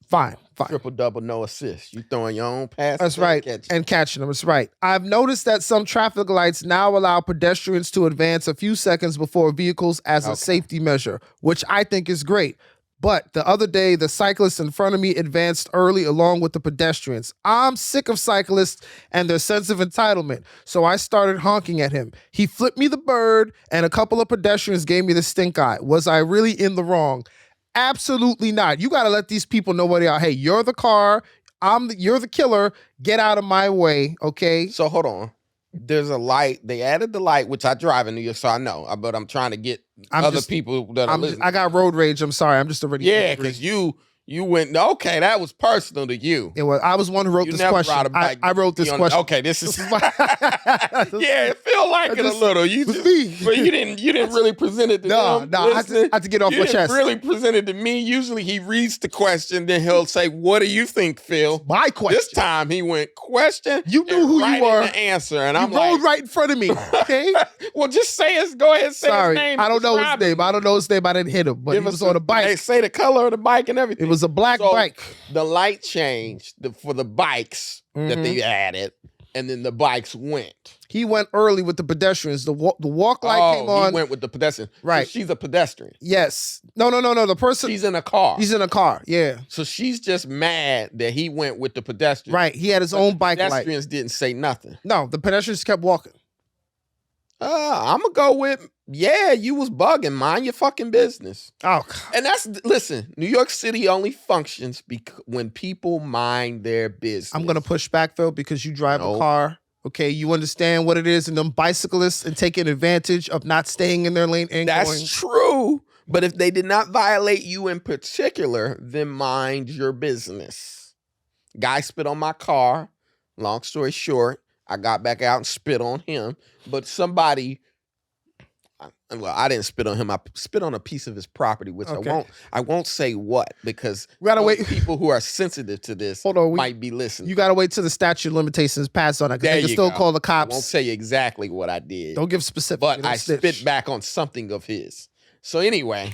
fine. Triple-double, no assist. You throwing your own passes. That's right. And catching them. That's right. I've noticed that some traffic lights now allow pedestrians to advance a few seconds before vehicles as a safety measure, which I think is great. But the other day, the cyclist in front of me advanced early along with the pedestrians. I'm sick of cyclists and their sense of entitlement, so I started honking at him. He flipped me the bird, and a couple of pedestrians gave me the stink eye. Was I really in the wrong? Absolutely not. You got to let these people know where they are. Hey, you're the car. You're the killer. Get out of my way, okay? So hold on. There's a light. They added the light, which I drive in New York, so I know. But I'm trying to get people that are listening. I got road rage. I'm sorry. I'm just already angry. Because you went, okay, that was personal to you. It was. I was one who wrote this question. I wrote this question. Okay, this is yeah, it feel like it a little. But you didn't really present it to them. No, I had to get off my chest. Really presented to me. Usually he reads the question, then he'll say, "What do you think, Phil?" My question. This time he went question. You knew who you were. The answer, and you I'm rolled like, right in front of me. Okay. Well, just say it. Go ahead, and say his name. I don't know his name. I don't know his name. I didn't hit him, but he was on a bike. They say the color of the bike and everything. It was a black bike. The light changed for the bikes that they added, and then the bikes went. He went early with the pedestrians. The walk light came on. He went with the pedestrian. Right. So she's a pedestrian. Yes. No. The person. She's in a car. He's in a car. Yeah. So she's just mad that he went with the pedestrian. Right. He had his own bike light. Pedestrians didn't say nothing. No, the pedestrians kept walking. I'm going to go with, you was bugging. Mind your fucking business. Oh, and listen, New York City only functions when people mind their business. I'm going to push back, Phil, because you drive a car. Okay, you understand what it is, and them bicyclists and taking advantage of not staying in their lane and That's true. But if they did not violate you in particular, then mind your business. Guy spit on my car. Long story short, I got back out and spit on him. But somebody, I didn't spit on him. I spit on a piece of his property, which I won't say what, because we gotta wait. People who are sensitive to this might be listening. You gotta wait till the statute of limitations pass on it, because they can still call the cops. I won't say exactly what I did. Don't give specifics. But I spit back on something of his. So anyway,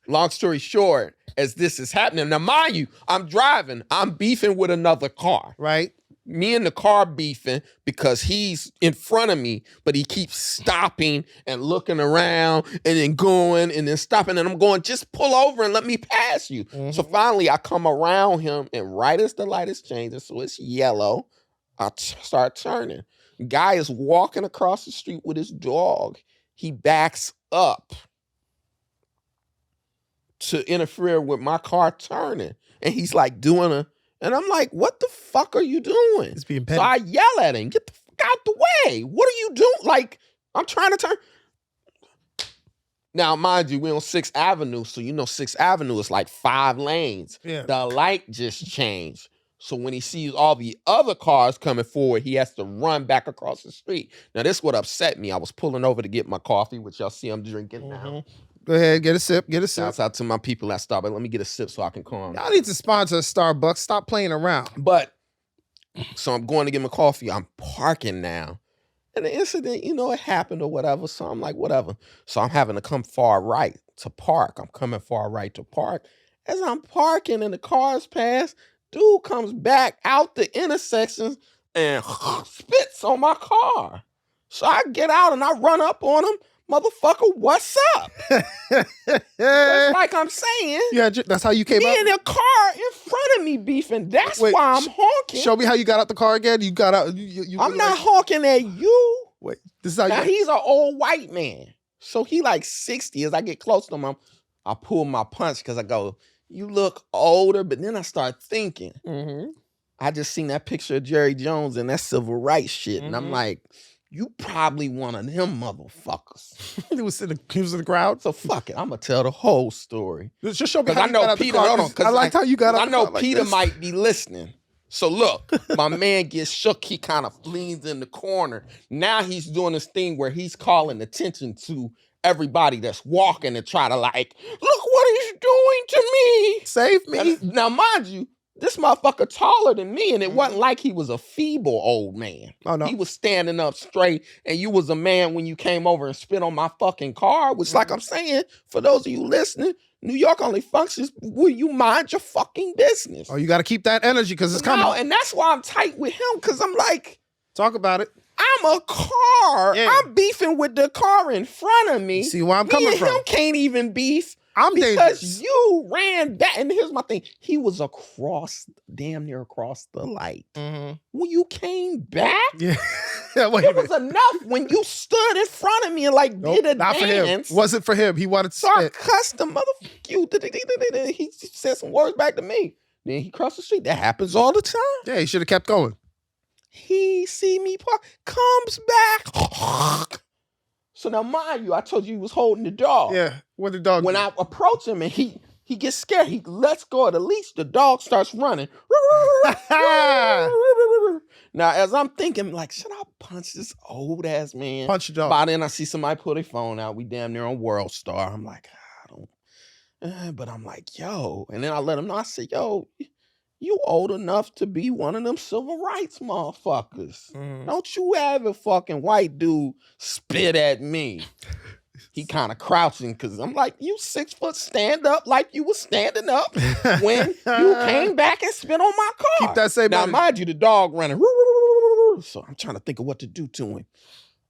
long story short, as this is happening, now mind you, I'm driving. I'm beefing with another car. Right. Me and the car beefing because he's in front of me, but he keeps stopping and looking around and then going and then stopping. And I'm going, just pull over and let me pass you. Mm-hmm. So finally I come around him, and right as the light is changing, so it's yellow, I start turning. Guy is walking across the street with his dog. He backs up to interfere with my car turning. And he's like and I'm like, what the fuck are you doing? It's being petty. So I yell at him, get the fuck out the way. What are you doing? Like, I'm trying to turn. Now, mind you, we're on 6th Avenue. So, 6th Avenue is like 5 lanes. Yeah. The light just changed. So when he sees all the other cars coming forward, he has to run back across the street. Now, this is what upset me. I was pulling over to get my coffee, which y'all see I'm drinking now. Go ahead, get a sip. Shouts out to my people at Starbucks. Let me get a sip so I can calm. Y'all need to sponsor Starbucks. Stop playing around. But, so I'm going to get my coffee. I'm parking now. And the incident, it happened or whatever. So I'm like, whatever. So I'm having to come far right to park. I'm coming far right to park. As I'm parking and the cars pass, Dude comes back out the intersection and spits on my car. So I get out and I run up on him. Motherfucker, what's up? Just like I'm saying. Yeah, that's how you came out. In a car in front of me beefing. That's why I'm honking. Show me how you got out the car again. You got out. I'm not honking at you. Wait, this is how now he's an old white man. So he like 60. As I get close to him, I pull my punch because I go, you look older. But then I start thinking. I just seen that picture of Jerry Jones and that civil rights shit. And I'm like, you probably one of them motherfuckers. he was in the crowd. So fuck it. I'm going to tell the whole story. Just show me how I you know got out Peter, the car. hold on, 'cause I liked how you got out I the know car like Peter this. might be listening. So look, my man gets shook. He kind of leans in the corner. Now he's doing this thing where he's calling attention to everybody that's walking and try to like, look what he's doing to me. Save me. Now, mind you, this motherfucker taller than me, and it wasn't like he was a feeble old man. Oh, no. He was standing up straight, and you was a man when you came over and spit on my fucking car, which like I'm saying, for those of you listening, New York only functions when you mind your fucking business. Oh, you got to keep that energy because it's coming. And that's why I'm tight with him, because I'm like... Talk about it. I'm a car. Yeah. I'm beefing with the car in front of me. See where I'm coming from. Him can't even beef. I'm because dangerous. You ran back. And here's my thing. He was damn near across the light. When you came back, yeah, it was enough when you stood in front of me and like did a not dance. For him. Wasn't for him. He wanted to So I spit. cussed the motherfucker. He said some words back to me. Then he crossed the street. That happens all the time. Yeah, he should have kept going. He see me park, comes back. So now, mind you, I told you he was holding the dog. Yeah, what the dog When do? I approach him and he gets scared, he lets go of the leash, the dog starts running. Now, as I'm thinking, like, should I punch this old ass man? Punch the dog. By then, I see somebody pull their phone out. We damn near on World Star. I'm like, I don't. But I'm like, yo. And then I let him know. I said, yo, you old enough to be one of them civil rights motherfuckers. Don't you have a fucking white dude spit at me. He kind of crouching because I'm like, you 6 foot, stand up like you was standing up when you came back and spit on my car. Keep that same Now, energy. mind you, the dog running. So I'm trying to think of what to do to him.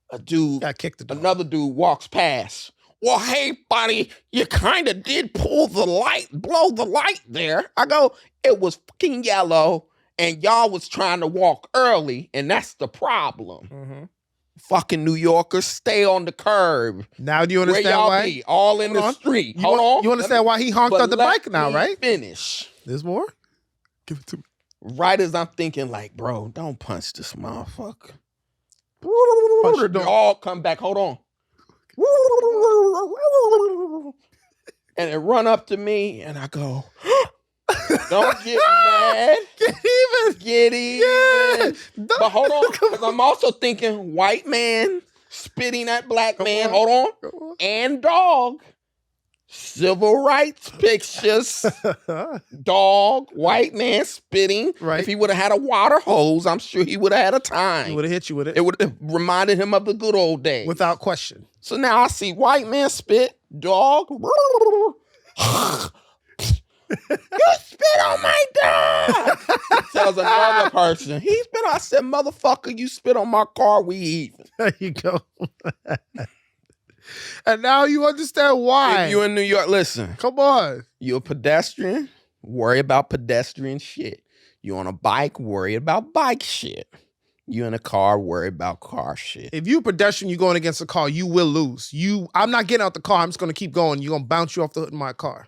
A dude, got kicked the dog. Another dude walks past. Well, hey, buddy, you kind of did blow the light there. I go, it was fucking yellow, and y'all was trying to walk early, and that's the problem. Fucking New Yorkers, stay on the curb. Now do you understand Where y'all why? be? All in the street. Hold on. You understand why he honked at the bike now, right? Finish. There's more? Give it to me. Right as I'm thinking, like, bro, don't punch this motherfucker. Punch the The dog. dog come back. Hold on. And it run up to me, and I go, don't get mad. Get even. Yeah. But hold on, because I'm also thinking white man spitting at black man. Hold on. And dog. Civil rights pictures. Dog, white man spitting. Right. If he would have had a water hose, I'm sure he would have had a time. He would have hit you with it. It would have reminded him of the good old days. Without question. So now I see white man spit, dog. You spit on my dog. Tells another person. He spit on. I said, motherfucker, you spit on my car, we even. There you go. And now you understand why. If you in New York, listen. Come on. You a pedestrian, worry about pedestrian shit. You on a bike, worry about bike shit. You in a car, worry about car shit. If you a pedestrian, you're going against a car, you will lose. I'm not getting out the car. I'm just going to keep going. You're going to bounce you off the hood of my car.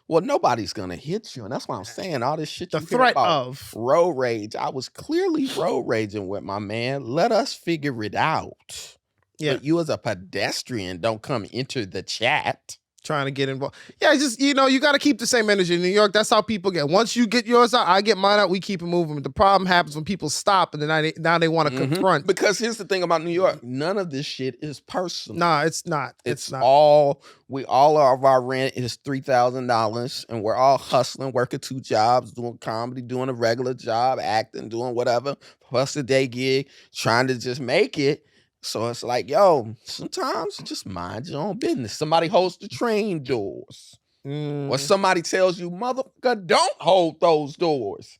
Well, nobody's going to hit you. And that's why I'm saying all this shit The you hear threat about of. road rage. I was clearly road raging with my man. Let us figure it out. Yeah. But you as a pedestrian don't come into the chat. Trying to get involved. Yeah, it's just, you got to keep the same energy in New York. That's how people get. Once you get yours out, I get mine out, we keep it moving. The problem happens when people stop and then now they want to confront. Because here's the thing about New York. None of this shit is personal. Nah, it's not. It's not. all of our rent is $3,000 and we're all hustling, working 2 jobs, doing comedy, doing a regular job, acting, doing whatever, plus a day gig, trying to just make it. So it's like, yo, sometimes just mind your own business. Somebody holds the train doors. Or somebody tells you, motherfucker, don't hold those doors.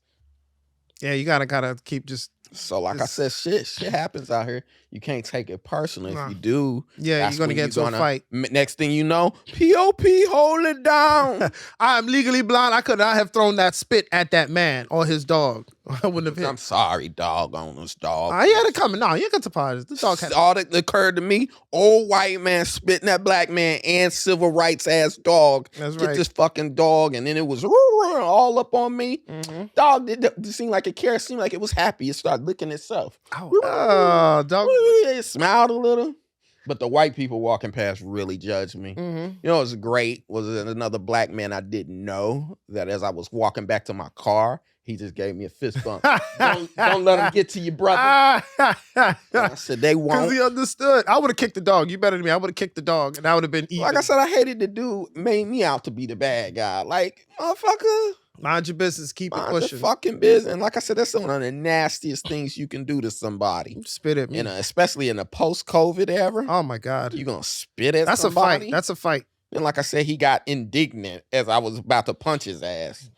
Yeah, you gotta keep just. So like I said, shit happens out here. You can't take it personally. Nah. If you do, Yeah, that's you're gonna when get into a fight. Next thing you know, POP, hold it down. I'm legally blind. I could not have thrown that spit at that man or his dog. I wouldn't have hit. I'm sorry, dog owners, dog. He had it coming. No, you ain't got to apologize. The dog had all that occurred to me. Old white man spitting that black man and civil rights ass dog. That's Get right. this fucking dog, and then it was all up on me. Mm-hmm. Dog didn't seem like it cared. It seemed like it was happy. It started licking itself. Dog. It smiled a little. But the white people walking past really judged me. Mm-hmm. You know, it was great. Was another black man I didn't know that as I was walking back to my car, he just gave me a fist bump. don't let him get to you, brother. I said, they won't. Because he understood. I would have kicked the dog. You better than me. I would have kicked the dog, and I would have been even. Like I said, I hated the dude made me out to be the bad guy. Like, motherfucker. Mind your business. Keep it Mind pushing. your fucking business. And like I said, that's one of the nastiest things you can do to somebody. Spit at me. Especially in a post-COVID era. Oh, my God. You gonna spit at That's somebody? a fight. That's a fight. And like I said, he got indignant as I was about to punch his ass.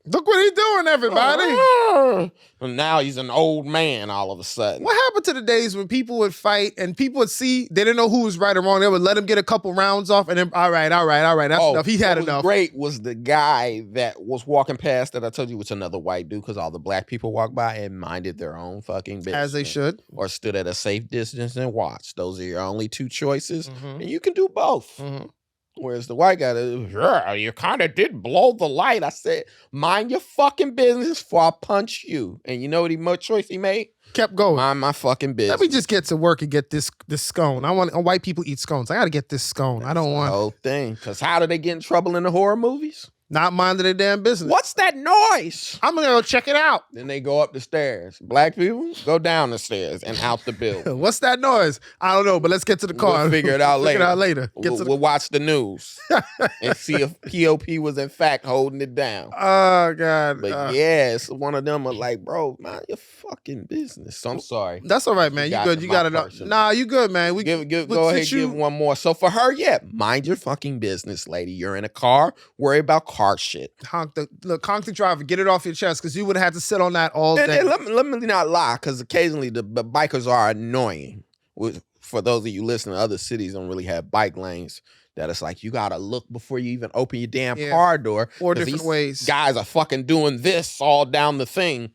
Look what he's doing, everybody. And now he's an old man all of a sudden. What happened to the days when people would fight and people would see, they didn't know who was right or wrong. They would let him get a couple rounds off and then, all right. That's enough. He had enough. Great was the guy that was walking past that I told you was another white dude because all the black people walked by and minded their own fucking business. As they should. Or stood at a safe distance and watched. Those are your only two choices. Mm-hmm. And you can do both. Mm-hmm. Whereas the white guy, you kind of did blow the light. I said, mind your fucking business before I punch you. And you know what choice he made? Kept going. Mind my fucking business. Let me just get to work and get this scone. I want white people eat scones. I got to get this scone. I don't want the whole thing. Because how do they get in trouble in the horror movies? Not minding their damn business. What's that noise? I'm going to go check it out. Then they go up the stairs. Black people, go down the stairs and out the building. What's that noise? I don't know, but let's get to the car. We'll figure it out later. We'll watch the news and see if POP was in fact holding it down. Oh, God. But yes, one of them are like, bro, mind your fucking business. So I'm sorry. That's all right, man. You good. You got it up. Nah, you good, man. We go ahead, give one more. So for her, mind your fucking business, lady. You're in a car. Worry about car shit. Honk the driver. Get it off your chest because you would have had to sit on that all day. And let me not lie, because occasionally the bikers are annoying. For those of you listening, other cities don't really have bike lanes. That it's like you gotta look before you even open your damn car door. Four different ways. Guys are fucking doing this all down the thing.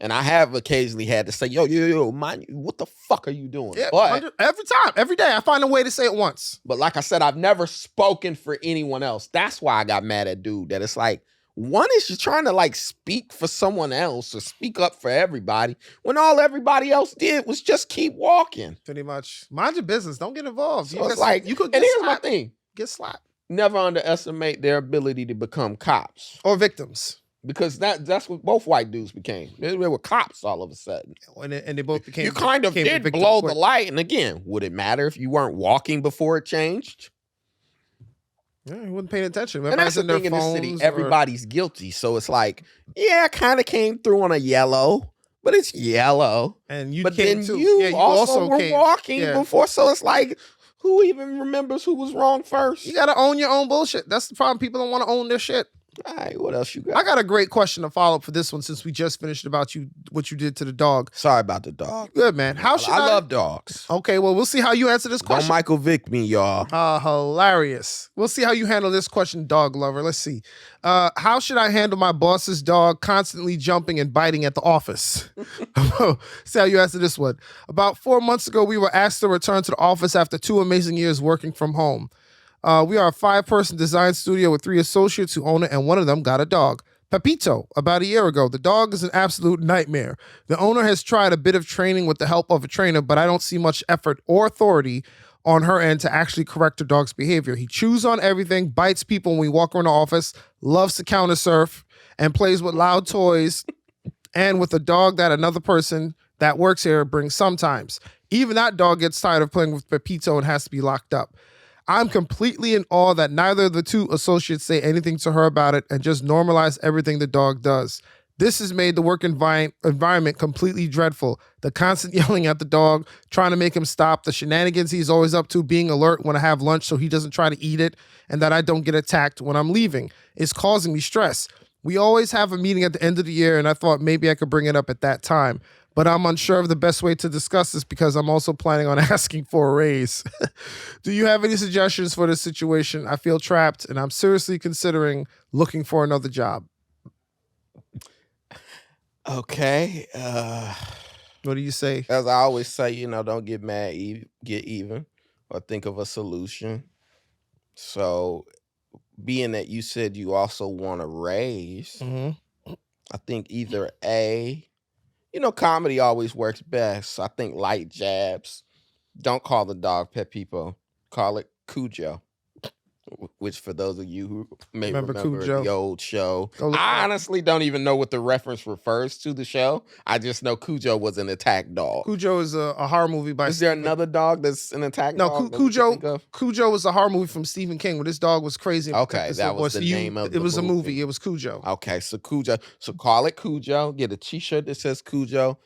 And I have occasionally had to say, yo, mind you, what the fuck are you doing? Yeah, but every time, every day, I find a way to say it once. But like I said, I've never spoken for anyone else. That's why I got mad at dude. That it's like, one is you're trying to like speak for someone else or speak up for everybody when all everybody else did was just keep walking. Pretty much. Mind your business. Don't get involved. So it's like, you could and get here's slapped. my thing. Get slapped. Never underestimate their ability to become cops. Or victims. Because that's what both white dudes became. They were cops all of a sudden. And they both became. You kind of did blow the light. And again, would it matter if you weren't walking before it changed? Yeah, you wasn't paying attention. And that's the thing in this city. Everybody's guilty. So it's like, yeah, I kind of came through on a yellow, but it's yellow. And you but came then too. you also were came. walking before. So it's like, who even remembers who was wrong first? You got to own your own bullshit. That's the problem. People don't want to own their shit. All right, what else you got? I got a great question to follow up for this one since we just finished about what you did to the dog. Sorry about the dog. Good, man. How should I love dogs. Okay, well, we'll see how you answer this question. Don't Michael Vick me, y'all. Hilarious. We'll see how you handle this question, dog lover. Let's see. How should I handle my boss's dog constantly jumping and biting at the office? See how you answer this one. About 4 months ago, we were asked to return to the office after 2 amazing years working from home. We are a 5-person design studio with 3 associates who own it, and one of them got a dog. Pepito, about a year ago. The dog is an absolute nightmare. The owner has tried a bit of training with the help of a trainer, but I don't see much effort or authority on her end to actually correct her dog's behavior. He chews on everything, bites people when we walk around the office, loves to counter surf, and plays with loud toys, and with a dog that another person that works here brings sometimes. Even that dog gets tired of playing with Pepito and has to be locked up. I'm completely in awe that neither of the 2 associates say anything to her about it and just normalize everything the dog does. This has made the work environment completely dreadful. The constant yelling at the dog, trying to make him stop, the shenanigans he's always up to, being alert when I have lunch so he doesn't try to eat it, and that I don't get attacked when I'm leaving. It's causing me stress. We always have a meeting at the end of the year, and I thought maybe I could bring it up at that time. But I'm unsure of the best way to discuss this because I'm also planning on asking for a raise. Do you have any suggestions for this situation? I feel trapped, and I'm seriously considering looking for another job. Okay. What do you say? As I always say, don't get mad, get even, or think of a solution. So, being that you said you also want a raise, Mm-hmm. I think either A, comedy always works best. I think light jabs. Don't call the dog Pet People. Call it Cujo. Which, for those of you who may remember Cujo? the old show, Go look I it up. honestly don't even know what the reference refers to the show. I just know Cujo was an attack dog. Cujo is a horror movie by Is there another dog that's an attack No, dog? that we can think of? Cujo was a horror movie from Stephen King where this dog was crazy. And Okay, protected that some boy. was So the name of It the was a movie. movie. It was Cujo. Okay, so Cujo. So call it Cujo. Get a T-shirt that says Cujo.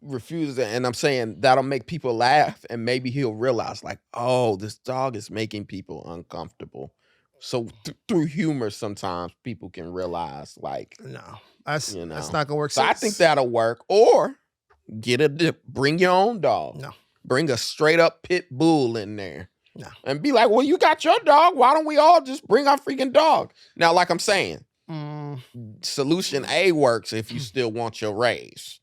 Refuses it, and I'm saying that'll make people laugh, and maybe he'll realize, like, oh, this dog is making people uncomfortable. So through humor, sometimes people can realize, like, No, that's you know. that's not gonna work. So I think that'll work. Or bring your own dog. No. Bring a straight up pit bull in there. No. And be like, well, you got your dog. Why don't we all just bring our freaking dog? Now, like I'm saying, solution A works if you still want your raise.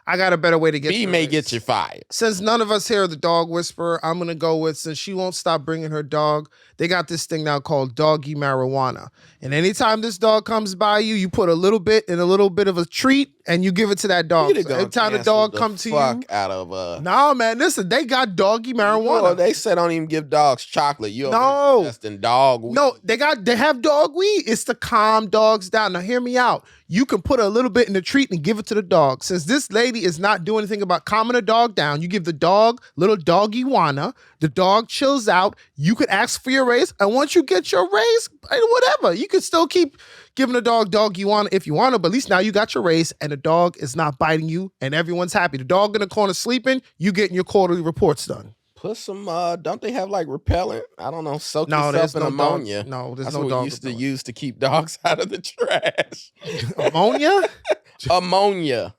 I got a better way to get B to may this. get you fired. Since none of us here are the dog whisperer, I'm going to go with, since she won't stop bringing her dog, they got this thing now called doggy marijuana. And anytime this dog comes by you, you put a little bit in a little bit of a treat and you give it to that dog. So every time the dog comes to you. Out of Nah, man, listen, they got doggy marijuana. Well, they said don't even give dogs chocolate. You No. suggesting dog weed. No, they have dog weed. It's to calm dogs down. Now, hear me out. You can put a little bit in the treat and give it to the dog. Since this lady is not doing anything about calming a dog down, you give the dog little doggy wanna. The dog chills out. You could ask for your raise, and once you get your raise, whatever, you can still keep giving the dog doggy wanna if you want to. But at least now you got your raise, and the dog is not biting you, and everyone's happy. The dog in the corner sleeping. You getting your quarterly reports done. Put some, don't they have like repellent? I don't know, soak No, yourself there's in no ammonia. dog- no, there's That's no what dog we used to repellent. use to keep dogs out of the trash. Ammonia? Ammonia.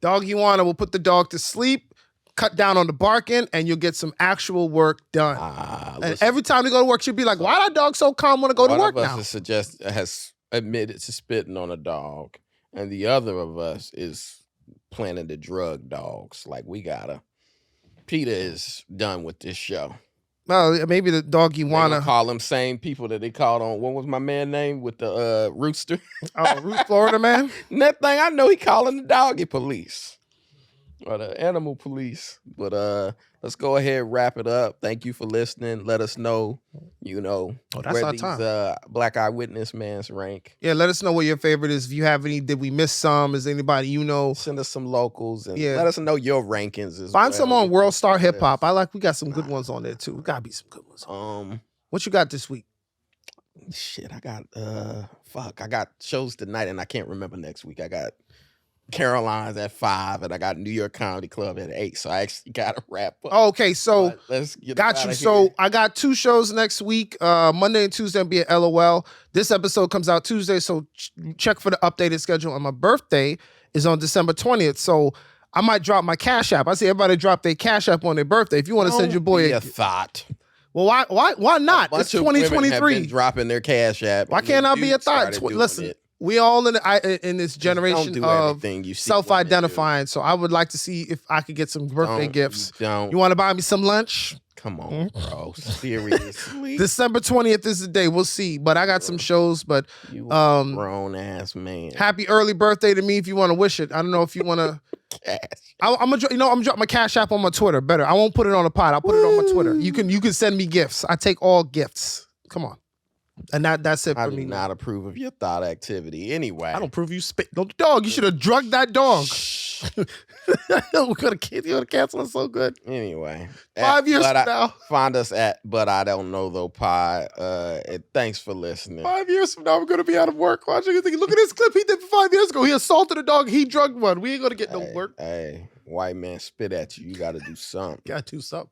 Doggy wanna will put the dog to sleep, cut down on the barking, and you'll get some actual work done. And listen. every time you go to work, you'll be like, why that dog so calm when I go to One work of us now? has admitted to spitting on a dog, and the other of us is planning to drug dogs. Like, we gotta. Peter is done with this show. Well, maybe the doggy They gonna wanna. call them same people that they called on. What was my man name with the rooster? Florida man. And that thing, I know he calling the doggy police or the animal police. But let's go ahead and wrap it up. Thank you for listening. Let us know, that's where our these time. Black Eyewitness Mans rank. Yeah, let us know what your favorite is. If you have any, did we miss some? Is anybody you know? Send us some locals and Yeah. let us know your rankings as Find well. some on World Star Hip Hop. We got some good ones on there too. Gotta be some good ones. What you got this week? Shit, I got I got shows tonight and I can't remember next week. I got Caroline's at 5 and I got New York Comedy Club at 8. So I actually gotta wrap up. Okay, so But let's get got outta you. here. So I got 2 shows next week. Monday and Tuesday will be at LOL. This episode comes out Tuesday, so check for the updated schedule. And my birthday is on December 20th. So I might drop my Cash App. I see everybody drop their Cash App on their birthday. If you want to send your boy a thought. Well, why not? Bunch It's of women have been 2023. dropping their Cash App. Why and can't I then be a dudes thought? started doing Listen, it. we all in this generation do of everything you see self-identifying. So I would like to see if I could get some birthday gifts. Don't. You want to buy me some lunch? Come on, bro. Seriously. December 20th is the day. We'll see. But I got some shows. But You a grown ass man. happy early birthday to me if you want to wish it. I don't know if you want to. I'm gonna drop my Cash App on my Twitter. Better. I won't put it on the pod. I'll put it on my Twitter. You can send me gifts. I take all gifts. Come on. And that's it I for do me. not approve of your thought activity. Anyway, I don't prove you spit. No, dog. You should have drugged that dog. We're gonna cancel it so good. Anyway, 5 years from now. Find us at But I Don't Know Though Pod. And thanks for listening. 5 years from now, we're gonna be out of work. Watching you think, look at this clip he did 5 years ago. He assaulted a dog. He drugged one. We ain't gonna get no work. Hey, white man spit at you. You got to do something. Gotta do something.